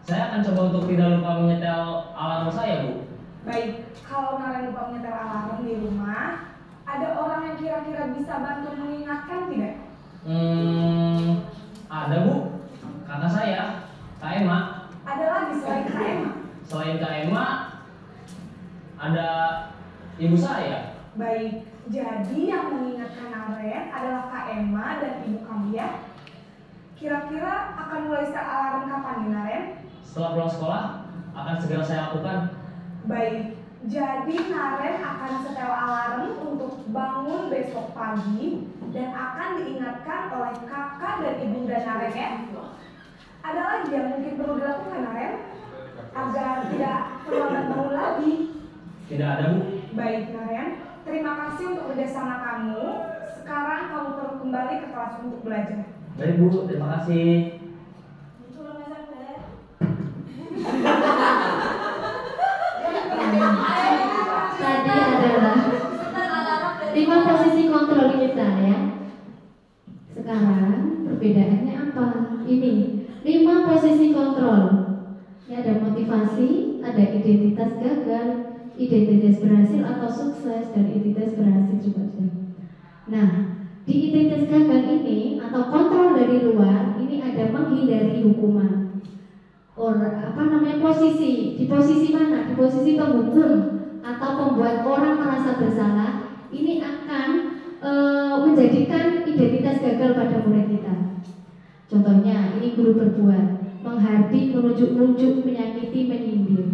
Saya akan coba untuk tidak lupa menyetel alarm saya Bu. Baik, kalau Naren lupa menyetel alarm di rumah, ada orang yang kira-kira bisa bantu mengingatkan tidak? Ada Bu, kakak saya, Kak Emma. Ada lagi selain Kak Emma? Selain Kak Emma, ada ibu saya. Baik, jadi yang mengingatkan Naren adalah Kak Emma dan ibu kamu ya? Kira-kira akan mulai setel alarm kapan nih Naren? Setelah pulang sekolah, akan segera saya lakukan. Baik, jadi Naren akan setel alarm untuk bangun besok pagi dan akan diingatkan oleh kakak dan ibu dan Naren ya. Ada lagi yang mungkin perlu dilakukan Naren agar tidak terlambat bangun lagi? Tidak ada Bu. Baik Naren, terima kasih untuk kerjasama kamu. Sekarang kamu perlu kembali ke kelas untuk belajar. Baik Bu, terima kasih. Tadi adalah 5 posisi kontrol kita ya. Sekarang perbedaannya apa? Ini 5 posisi kontrol. Ini ada motivasi, ada identitas gagal, identitas berhasil atau sukses, dan identitas berhasil juga. Nah, di identitas gagal ini atau kontrol dari luar ini ada menghindari hukuman. Posisi di posisi mana? Di posisi penghukum atau pembuat orang merasa bersalah. Ini akan menjadikan identitas gagal pada murid kita. Contohnya, ini guru berbuat menghardik, menunjuk-nunjuk, menyakiti, menyindir.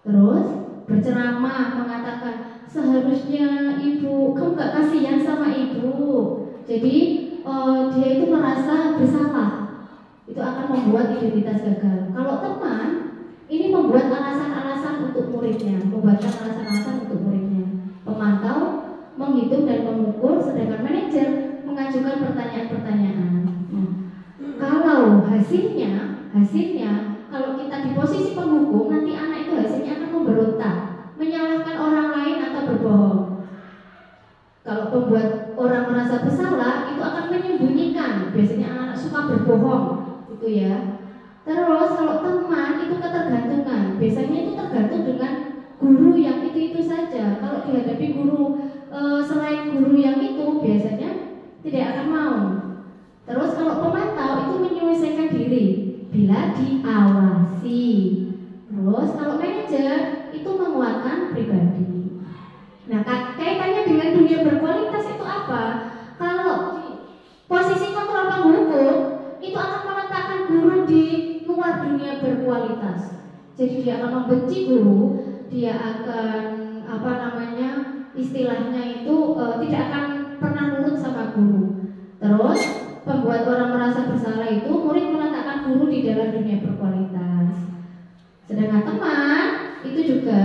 Terus berceramah mengatakan seharusnya ibu, kamu gak kasihan sama ibu. Jadi dia itu merasa bersalah. Itu akan membuat identitas gagal. Kalau teman, ini membuat alasan-alasan untuk muridnya, membuatkan alasan-alasan untuk muridnya. Pemantau menghitung dan mengukur, sedangkan manajer mengajukan pertanyaan-pertanyaan. Kalau hasilnya, kalau kita di posisi penghukum, nanti anak itu hasilnya akan memberontak, menyalahkan orang lain atau berbohong. Kalau pembuat orang merasa bersalah, sekolah itu akan menyembunyikan, biasanya anak-anak suka berbohong gitu ya. Terus kalau teman itu ketergantungan, biasanya itu tergantung dengan guru yang itu saja. Kalau dihadapi guru selain guru yang itu, biasanya tidak akan mau. Terus kalau pemantau itu menyelesaikan diri bila diawasi. Terus kalau manajer itu menguatkan pribadi. Nah, kaitannya dengan dunia berkualitas itu apa? Kalau posisi kontrol penghukum itu akan meletakkan guru di luar dunia berkualitas. Jadi dia akan membenci guru, dia akan istilahnya itu tidak akan pernah nurut sama guru. Terus pembuat orang merasa bersalah itu murid meletakkan guru di dalam dunia berkualitas. Sedangkan teman itu juga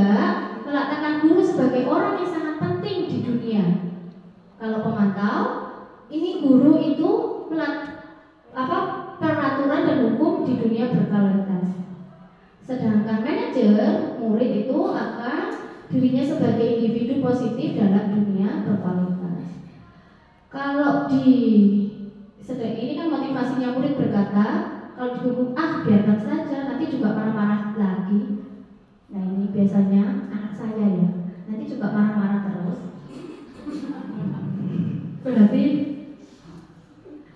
meletakkan guru sebagai orang yang sangat penting di dunia. Kalau pemantau, ini guru itu peraturan dan hukum di dunia berkualitas. Sedangkan manajer, murid itu akan dirinya sebagai individu positif dalam dunia berkualitas. Kalau ini kan motivasinya murid berkata, kalau dihukum biarkan saja, nanti juga marah-marah lagi. Nah ini biasanya anak saya ya, nanti juga marah-marah terus. Berarti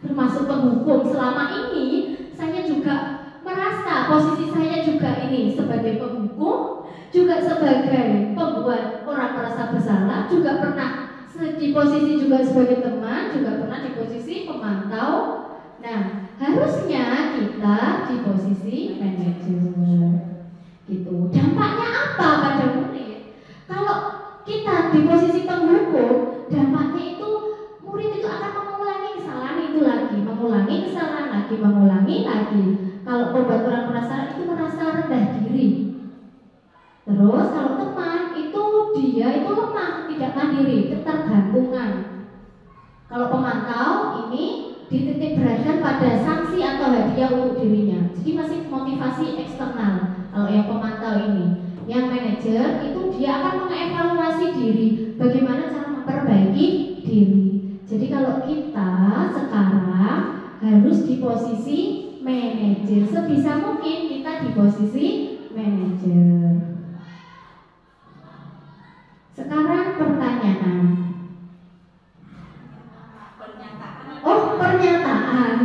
termasuk penghukum. Selama ini saya juga merasa posisi saya juga ini sebagai penghukum, juga sebagai pembuat orang merasa bersalah, juga pernah di posisi juga sebagai teman, juga pernah di posisi pemantau. Nah, harusnya kita di posisi manajer gitu. Dampaknya apa pada murid? Kalau kita di posisi penghukum, dampaknya itu murid itu akan mengulangi kesalahan itu lagi, mengulangi kesalahan lagi, mengulangi lagi. Kalau pembuat orang merasa rendah diri. Terus kalau teman itu dia itu lemah, tidak mandiri, ketergantungan. Kalau pemantau ini dititik beratkan pada sanksi atau hadiah untuk dirinya. Jadi masih motivasi eksternal. Kalau yang pemantau ini, yang manajer itu dia akan mengevaluasi diri, bagaimana cara memperbaiki diri. Jadi kalau kita sekarang harus di posisi manajer, sebisa mungkin kita di posisi manajer. Sekarang pertanyaan. Oh, pernyataan.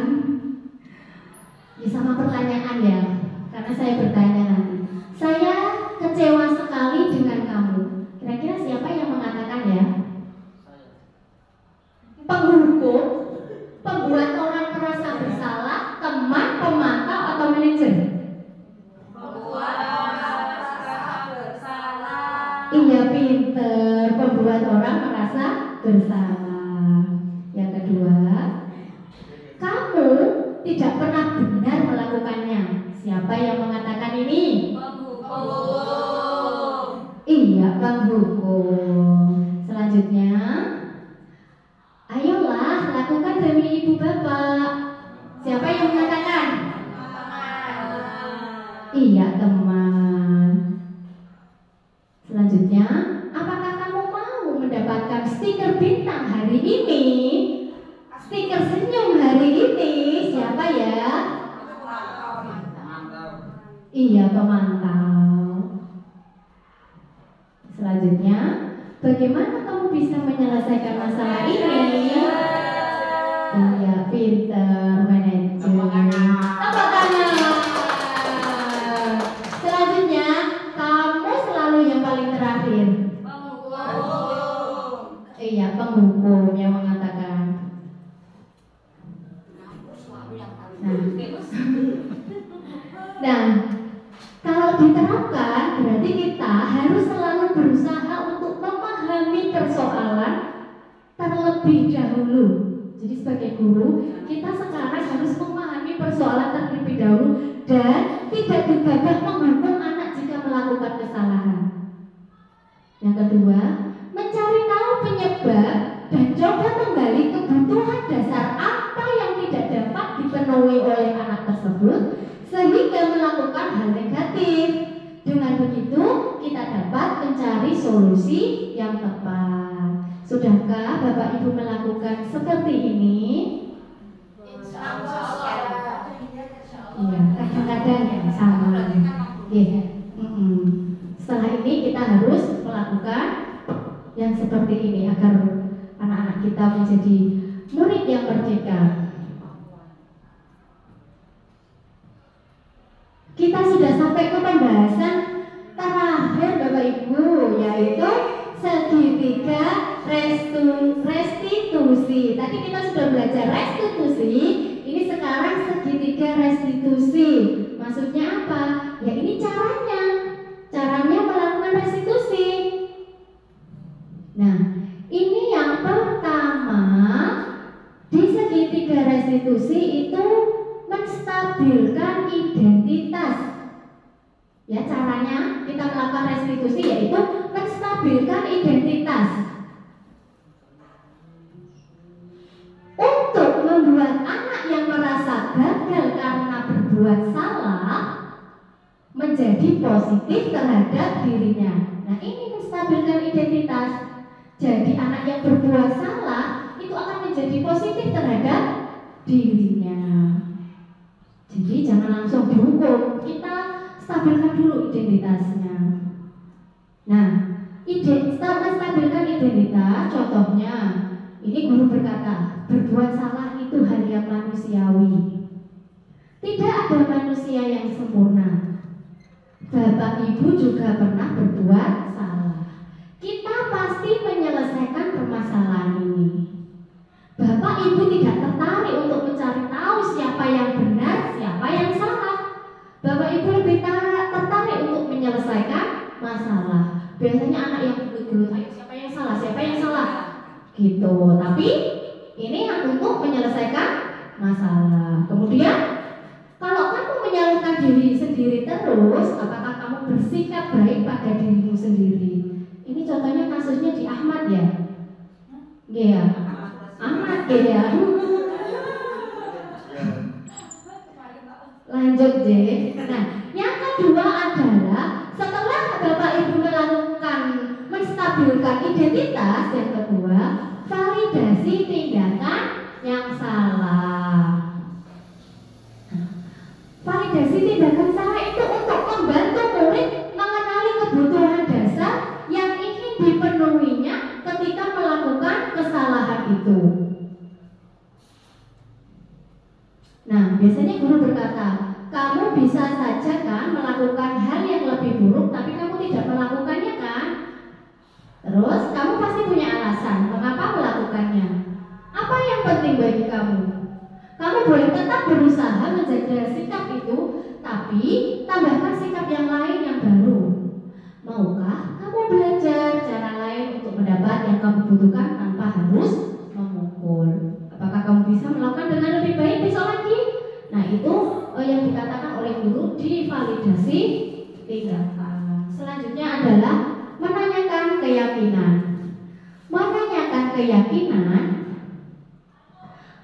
Ya sama pertanyaan ya, karena saya bertanya nanti. Saya kecewa sekali dengan kamu. Kira-kira siapa yang mengatakan ya? Penghukum, pembuat orang merasa bersalah, teman, pemantau, atau manajer? Pembuat orang merasa bersalah. Iya, pinter. Pembuat orang merasa bersalah. Yang kedua, kamu tidak pernah benar melakukannya. Siapa yang mengatakan ini? Penghukum. Iya, penghukum. Selanjutnya, ayolah lakukan demi ibu bapak. Siapa yang mengatakan? Iya, teman. Selanjutnya, apakah kamu mau mendapatkan stiker bintang hari ini? Stiker senyum hari ini? Siapa ya? Iya, pemantau. Selanjutnya, bagaimana kamu bisa menyelesaikan masalah ini? Iya, pinter, manajer. Tepuk tangan. Selanjutnya, kamu selalu yang paling terakhir. Iya, penghukum yang mengatakan. Nah, kalau diterapkan berarti kita harus selalu berusaha untuk memahami persoalan terlebih dahulu. Jadi sebagai guru, kita sekarang harus memahami persoalan terlebih dahulu dan tidak gegabah menghukum anak jika melakukan kesalahan. Yang kedua, mencari tahu penyebab dan coba menggali kebutuhan dasar apa yang tidak dapat dipenuhi oleh anak tersebut sehingga melakukan hal negatif. Dengan begitu, kita dapat mencari solusi yang tepat. Sudahkah Bapak Ibu melakukan melakukan seperti ini? Iya, kadang-kadang ya sama. Iya. Setelah ini kita harus melakukan yang seperti ini agar anak-anak kita menjadi murid yang merdeka. Kita sudah sampai ke pembahasan terakhir Bapak Ibu, yaitu segitiga restitusi. Tadi kita sudah belajar restitusi, ini sekarang segitiga restitusi. Maksudnya apa? Ya ini caranya melakukan restitusi. Nah, ini yang pertama, di segitiga restitusi itu menstabilkan identitas. Ya, caranya kita melakukan restitusi yaitu menstabilkan identitas. Untuk membuat anak yang merasa gagal karena berbuat salah menjadi positif terhadap dirinya. Nah, ini menstabilkan identitas. Jadi anak yang berbuat salah itu akan menjadi positif terhadap dirinya. Jadi jangan langsung dihukum, kita stabilkan dulu identitasnya. Nah, menstabilkan identitas, contohnya, ini guru berkata, berbuat salah itu hal yang manusiawi. Tidak ada manusia yang sempurna. Bapak Ibu juga pernah berbuat salah. Kita pasti menyelesaikan permasalahan ini. Bapak Ibu tidak tertarik untuk mencari tahu siapa yang benar, siapa yang salah. Bapak Ibu lebih tertarik untuk menyelesaikan masalah. Biasanya anak yang gelut-gelut, ayo siapa yang salah, gitu. Tapi ini untuk menyelesaikan masalah. Kemudian kalau kamu menyalahkan diri sendiri terus, apakah kamu bersikap baik pada dirimu sendiri? Ini contohnya kasusnya di Ahmad ya. Iya. Ahmad ya. Lanjut deh. Nah, yang kedua adalah setelah Bapak Ibu melakukan menstabilkan identitas, yang kedua validasi tindakan yang salah. Validasi tindakan salah itu untuk membantu murid mengenali kebutuhan dasar yang ingin dipenuhinya ketika melakukan kesalahan itu. Nah, biasanya guru berkata, kamu bisa saja kan melakukan hal yang lebih buruk, tapi kamu tidak melakukannya kan? Terus kamu pasti punya alasan mengapa melakukannya. Apa yang penting bagi kamu? Kamu boleh tetap berusaha menjaga sikap itu, tapi tambahkan sikap yang lain yang baru. Maukah kamu belajar cara lain untuk mendapat yang kamu butuhkan tanpa harus memukul? Apakah kamu bisa melakukan dengan lebih baik besok lagi? Nah, itu yang dikatakan oleh guru di validasi tindakan. Selanjutnya adalah menanyakan keyakinan. Menanyakan keyakinan,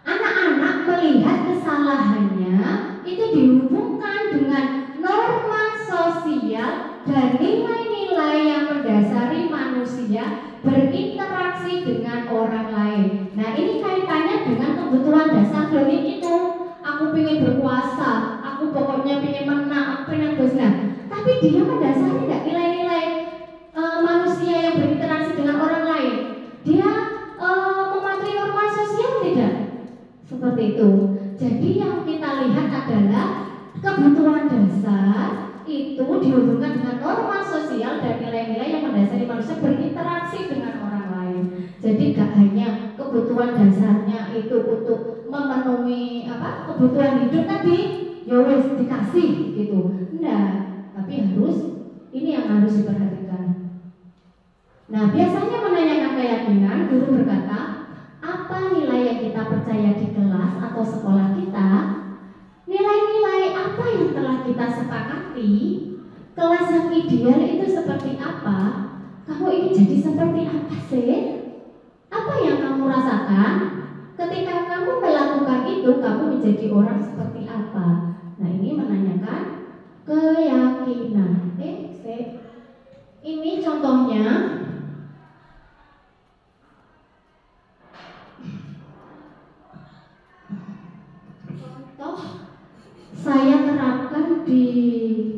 anak-anak melihat kesalahannya itu dihubungkan dengan norma sosial dan nilai-nilai yang mendasari manusia berinteraksi dengan orang lain. Nah, ini kaitannya dengan kebutuhan dasar Doni itu. Aku pengen berkuasa, aku pokoknya pengen menang, aku pengen bersenang. Tapi dia mendasari nggak nilai-nilai manusia yang berinteraksi dengan orang lain? Dia mematuhi norma sosial tidak? Seperti itu. Jadi yang kita lihat adalah kebutuhan dasar itu dihubungkan dengan norma sosial dan nilai-nilai yang mendasari manusia berinteraksi dengan orang lain. Jadi gak hanya kebutuhan dasarnya itu untuk memenuhi kebutuhan hidup tadi, ya wes dikasih gitu. Enggak, tapi ini yang harus diperhatikan. Nah, biasanya menanyakan keyakinan, guru berkata, apa nilai yang kita percaya di kelas atau sekolah kita? Nilai-nilai apa yang telah kita sepakati? Kelas yang ideal itu seperti apa? Kamu ingin jadi seperti apa sih? Apa yang kamu rasakan? Ketika kamu melakukan itu, kamu menjadi orang seperti apa? Nah, ini menanyakan keyakinan. Ini contohnya. saya terapkan di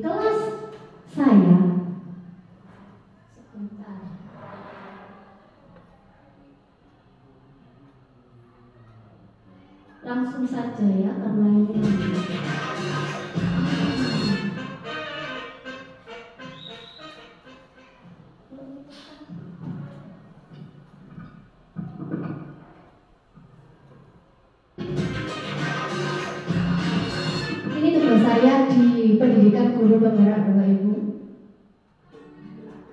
kelas saya. Sebentar. Langsung saja ya, karena ini tugas saya di pendidikan guru penggerak Bapak Ibu.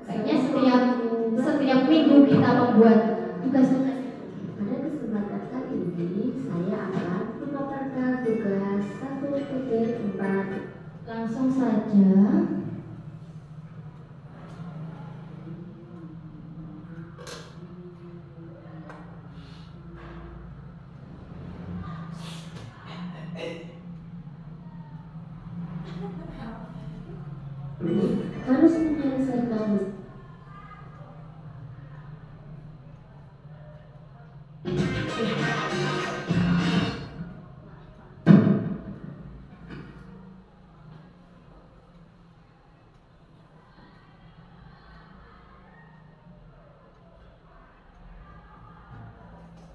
Kayaknya setiap minggu kita membuat tugas-tugas. Pada kesempatan kali ini saya akan memaparkan tugas 1.4. Langsung saja. Harus menyelesaikan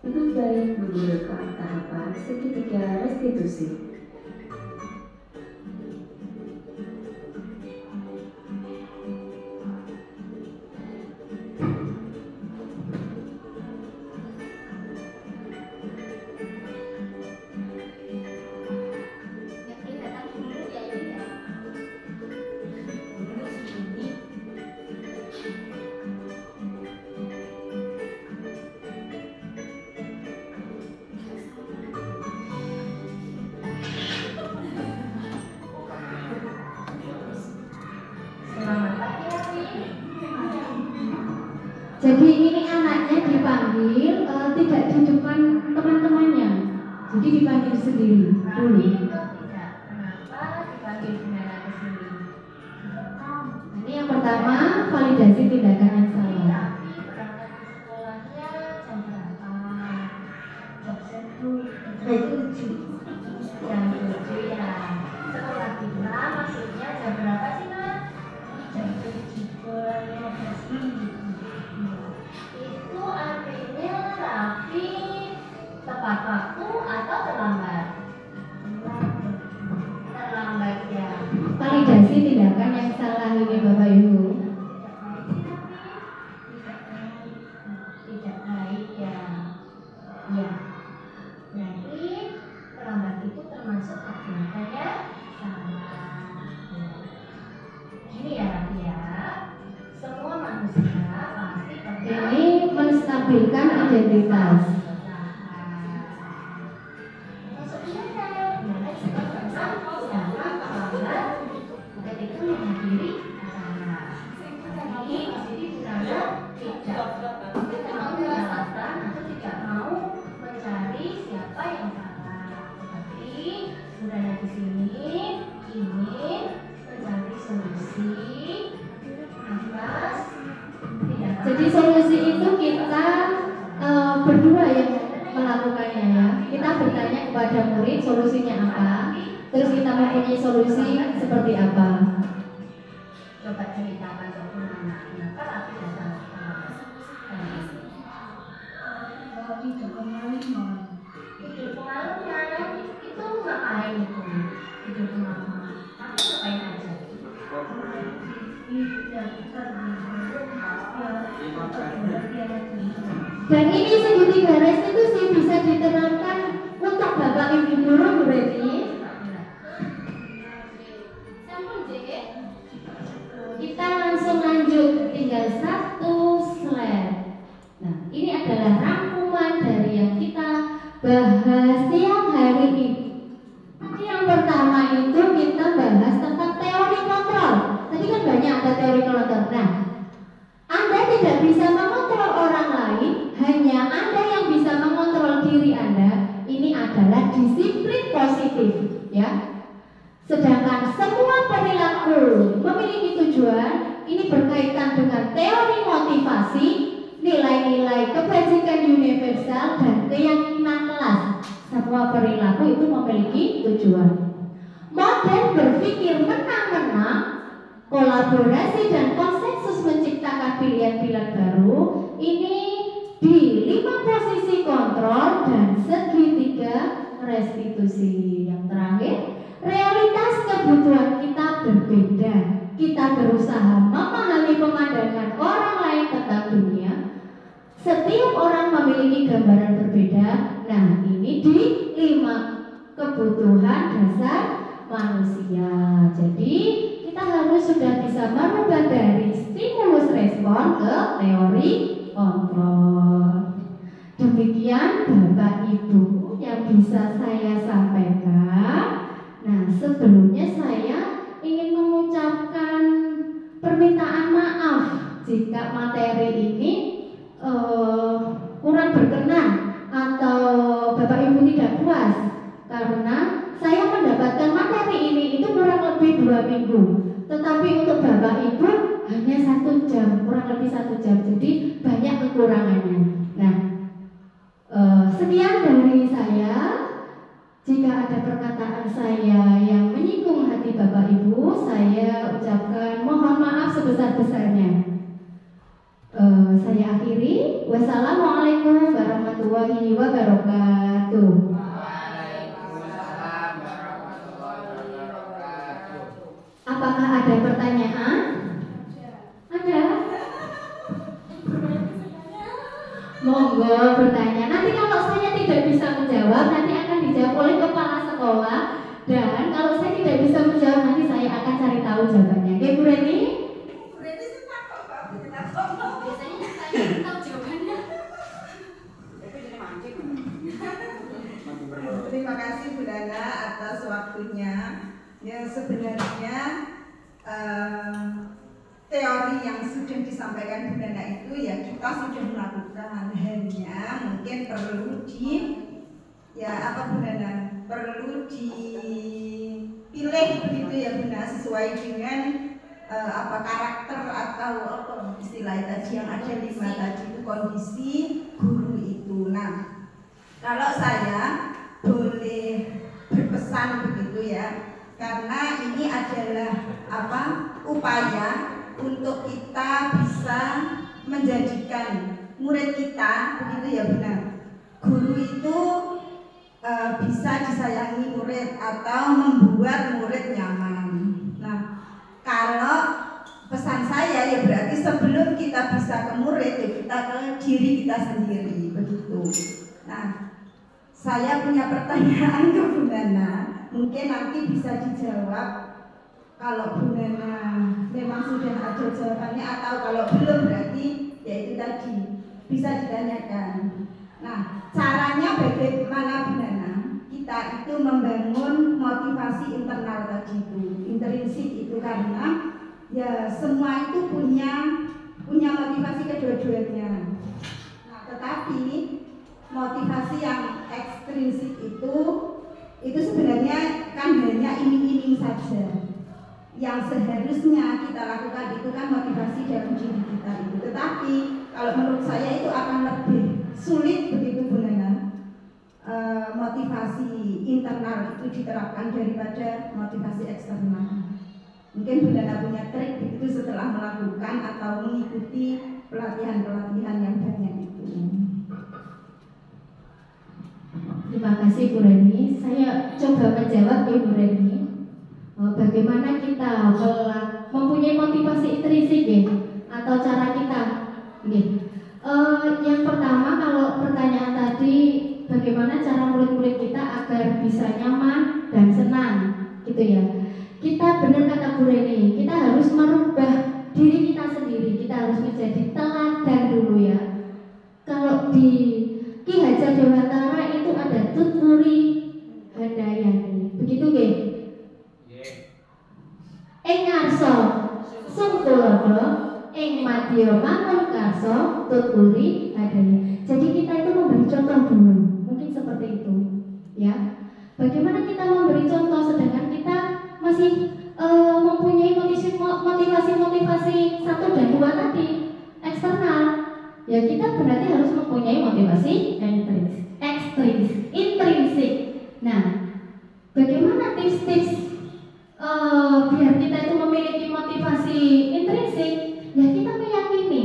dengan baik menggunakan tahapan segitiga restitusi. Jadi ini anaknya dipanggil tidak di depan teman-temannya, jadi dipanggil sendiri dulu. Kenapa dipanggil Bunana ke sini? Ini yang pertama, validasi tindakan yang salah. Berangkat ke sekolahnya jam berapa? Jam 7 ya. Sekolah kita maksudnya jam berapa sih, Mas? Jam 7:15. Itu artinya rapi, tepat waktu atau terlambat? Terlambat ya. Validasi tindakan yang salah ini Bapak Ibu. Tidak baik ya. Ya. Berarti terlambat itu termasuk tindakan yang salah. Gini ya Raffi ya. Semua manusia pasti Ini menstabilkan identitas. Jadi solusi itu kita berdua yang melakukannya ya. Kita bertanya kepada murid solusinya apa, terus kita mempunyai solusi seperti apa. Coba ceritakan ke anak kenapa Raffi datang ke kelas? Tidur kemalaman. Tidur kemalaman itu ngapain itu? Tidur kemalaman. Kamu ngapain aja? Dan ini segitiga restitusi bisa diterapkan untuk Bapak Ibu guru Bu Reti. Kita langsung lanjut, tinggal satu slide. Nah, ini adalah rangkuman dari yang kita bahas siang hari ini. Yang pertama itu kita bahas tentang teori kontrol. Tadi kan banyak ada teori kontrol. Nah, Anda tidak bisa mengontrol orang lain, hanya Anda yang bisa mengontrol diri Anda. Ini adalah disiplin positif, ya. Sedangkan semua perilaku memiliki tujuan, ini berkaitan dengan teori motivasi, nilai-nilai kebajikan universal dan keyakinan kelas. Semua perilaku itu memiliki tujuan. model berpikir menang-menang, kolaborasi dan konsensus menciptakan pilihan-pilihan baru. Ini di 5 posisi kontrol dan segitiga restitusi. Yang terakhir, realitas kebutuhan kita berbeda. Kita berusaha memahami pemandangan orang lain tentang dunia. Setiap orang memiliki gambaran berbeda. Nah, ini di 5 kebutuhan dasar manusia. Jadi kita harus sudah bisa merubah dari stimulus respon ke teori kontrol. Demikian Bapak Ibu yang bisa saya sampaikan. Nah, sebelumnya saya ingin mengucapkan permintaan maaf jika materi ini kurang berkenan atau Bapak Ibu tidak puas, karena saya mendapatkan materi ini itu kurang lebih 2 minggu, tetapi untuk Bapak Ibu hanya 1 jam, kurang lebih 1 jam, jadi banyak kekurangannya. Nah, sekian dari saya. Jika ada perkataan saya yang menyinggung hati Bapak Ibu, saya ucapkan mohon maaf sebesar-besarnya. Saya akhiri. Wassalamualaikum warahmatullahi wabarakatuh. Apakah ada pertanyaan? Ada? Monggo bertanya. Nanti kalau saya tidak bisa menjawab, nanti akan dijawab oleh kepala sekolah. Dan kalau saya tidak bisa menjawab, nanti saya akan cari tahu jawabannya. Oke, Bu Reni? Biasanya saya tahu jawabannya. Terima kasih Bu Nana atas waktunya. Yang sebenarnya teori yang sudah disampaikan Bu Nana itu ya kita sudah melakukan, hanya mungkin perlu Bu Nana, perlu dipilih begitu ya Bu Nana, sesuai dengan karakter atau istilah tadi yang ada 5 tadi itu, kondisi guru itu. Nah, kalau saya boleh berpesan begitu ya, karena ini adalah upaya untuk kita bisa menjadikan murid kita begitu ya benar. Guru itu bisa disayangi murid atau membuat murid nyaman. Nah, kalau pesan saya ya berarti sebelum kita bisa ke murid ya kita ke diri kita sendiri begitu. Nah, saya punya pertanyaan ke Bu Nana, mungkin nanti bisa dijawab. Kalau Bu Nana memang sudah ada jawabannya, atau kalau belum berarti ya itu tadi bisa ditanyakan. Nah, caranya bagaimana Bu Nana kita itu membangun motivasi internal tadi itu, intrinsik itu, karena ya semua itu punya motivasi kedua-duanya. Nah, tetapi motivasi yang ekstrinsik itu sebenarnya kan hanya iming-iming saja. Yang seharusnya kita lakukan itu kan motivasi dalam diri kita itu. Tetapi kalau menurut saya itu akan lebih sulit begitu Bu Nana, motivasi internal itu diterapkan daripada motivasi eksternal. Mungkin Bu Nana punya trik begitu setelah melakukan atau mengikuti pelatihan-pelatihan yang banyak itu. Terima kasih Bu Reni. Saya coba menjawab ya Bu Reni. Bagaimana kita mempunyai motivasi intrinsik ya, atau cara kita. Yang pertama, kalau pertanyaan tadi bagaimana cara murid-murid kita agar bisa nyaman dan senang, gitu ya. Kita benar kata Bu Reni, kita harus merubah diri kita sendiri. Kita harus menjadi teladan dulu ya. Kalau di Ki Hajar Dewantara itu ada Tuturi Handayani, begitu nggih? Ing ngarsa sungkulada ing madya mangun karsa tuturi Handayani. Jadi kita itu memberi contoh dulu, mungkin seperti itu, ya. Bagaimana kita memberi contoh sedangkan kita masih mempunyai motivasi 1 dan 2 tadi eksternal. Ya kita berarti harus mempunyai motivasi intrinsik. Nah, bagaimana tips-tips fisik, ya kita meyakini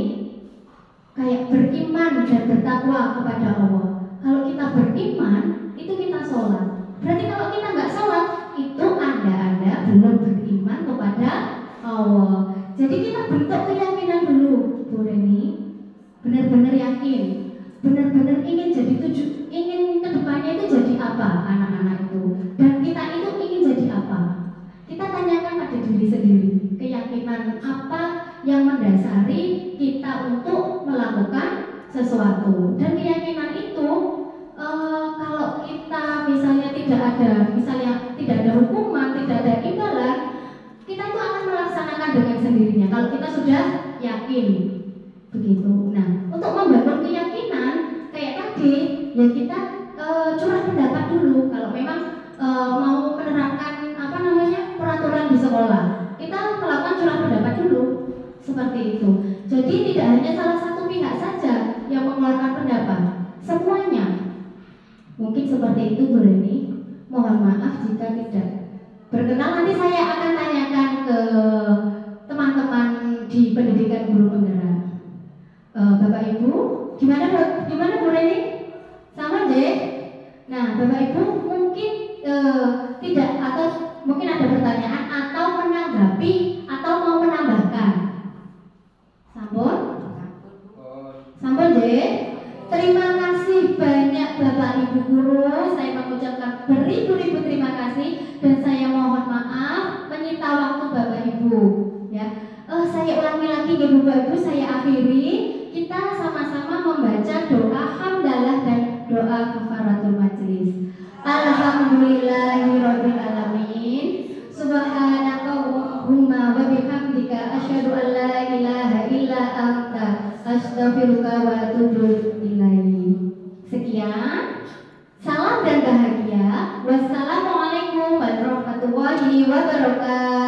kayak beriman dan bertakwa kepada Allah. Kalau kita beriman, itu kita sholat. Berarti kalau kita nggak sholat, itu anda belum beriman kepada Allah. Jadi kita bentuk keyakinan dulu, Bu Reni. Benar-benar yakin, benar-benar ingin jadi ingin kedepannya itu jadi apa anak-anak itu, dan kita itu ingin jadi apa. Kita tanyakan pada diri sendiri, keyakinan apa yang mendasari kita untuk melakukan sesuatu. Dan keyakinan itu kalau kita misalnya tidak ada hukuman, tidak ada imbalan, kita itu akan melaksanakan dengan sendirinya kalau kita sudah yakin begitu. Nah, untuk membangun keyakinan kayak tadi, ya kita curah pendapat dulu. Kalau memang mau menerapkan peraturan di sekolah, kita melakukan curah pendapat dulu seperti itu. Jadi tidak hanya salah satu pihak saja yang mengeluarkan pendapat, semuanya. Mungkin seperti itu, Bu Reni. Mohon maaf jika tidak berkenan. Nanti saya akan tanyakan ke teman-teman di pendidikan guru penggerak. Bapak Ibu, gimana Bu Reni? Sama deh. Nah, Bapak Ibu mungkin tidak, atau mungkin ada pertanyaan atau menanggapi atau mau menambahkan. Sampun deh. Terima kasih banyak Bapak Ibu guru. Saya mengucapkan beribu-ribu terima kasih dan saya mohon maaf menyita waktu Bapak Ibu. Ya, saya ulangi lagi ya Bapak Ibu, saya akhiri. Kita sama-sama membaca doa hamdalah dan doa kafaratul majlis. Alhamdulillahirabbil alamin. Subhanakallahumma wa bihamdika asyhadu an la ilaha illa anta astaghfiruka wa atubu ilaik. Sekian. Salam dan bahagia. Wassalamualaikum warahmatullahi wabarakatuh.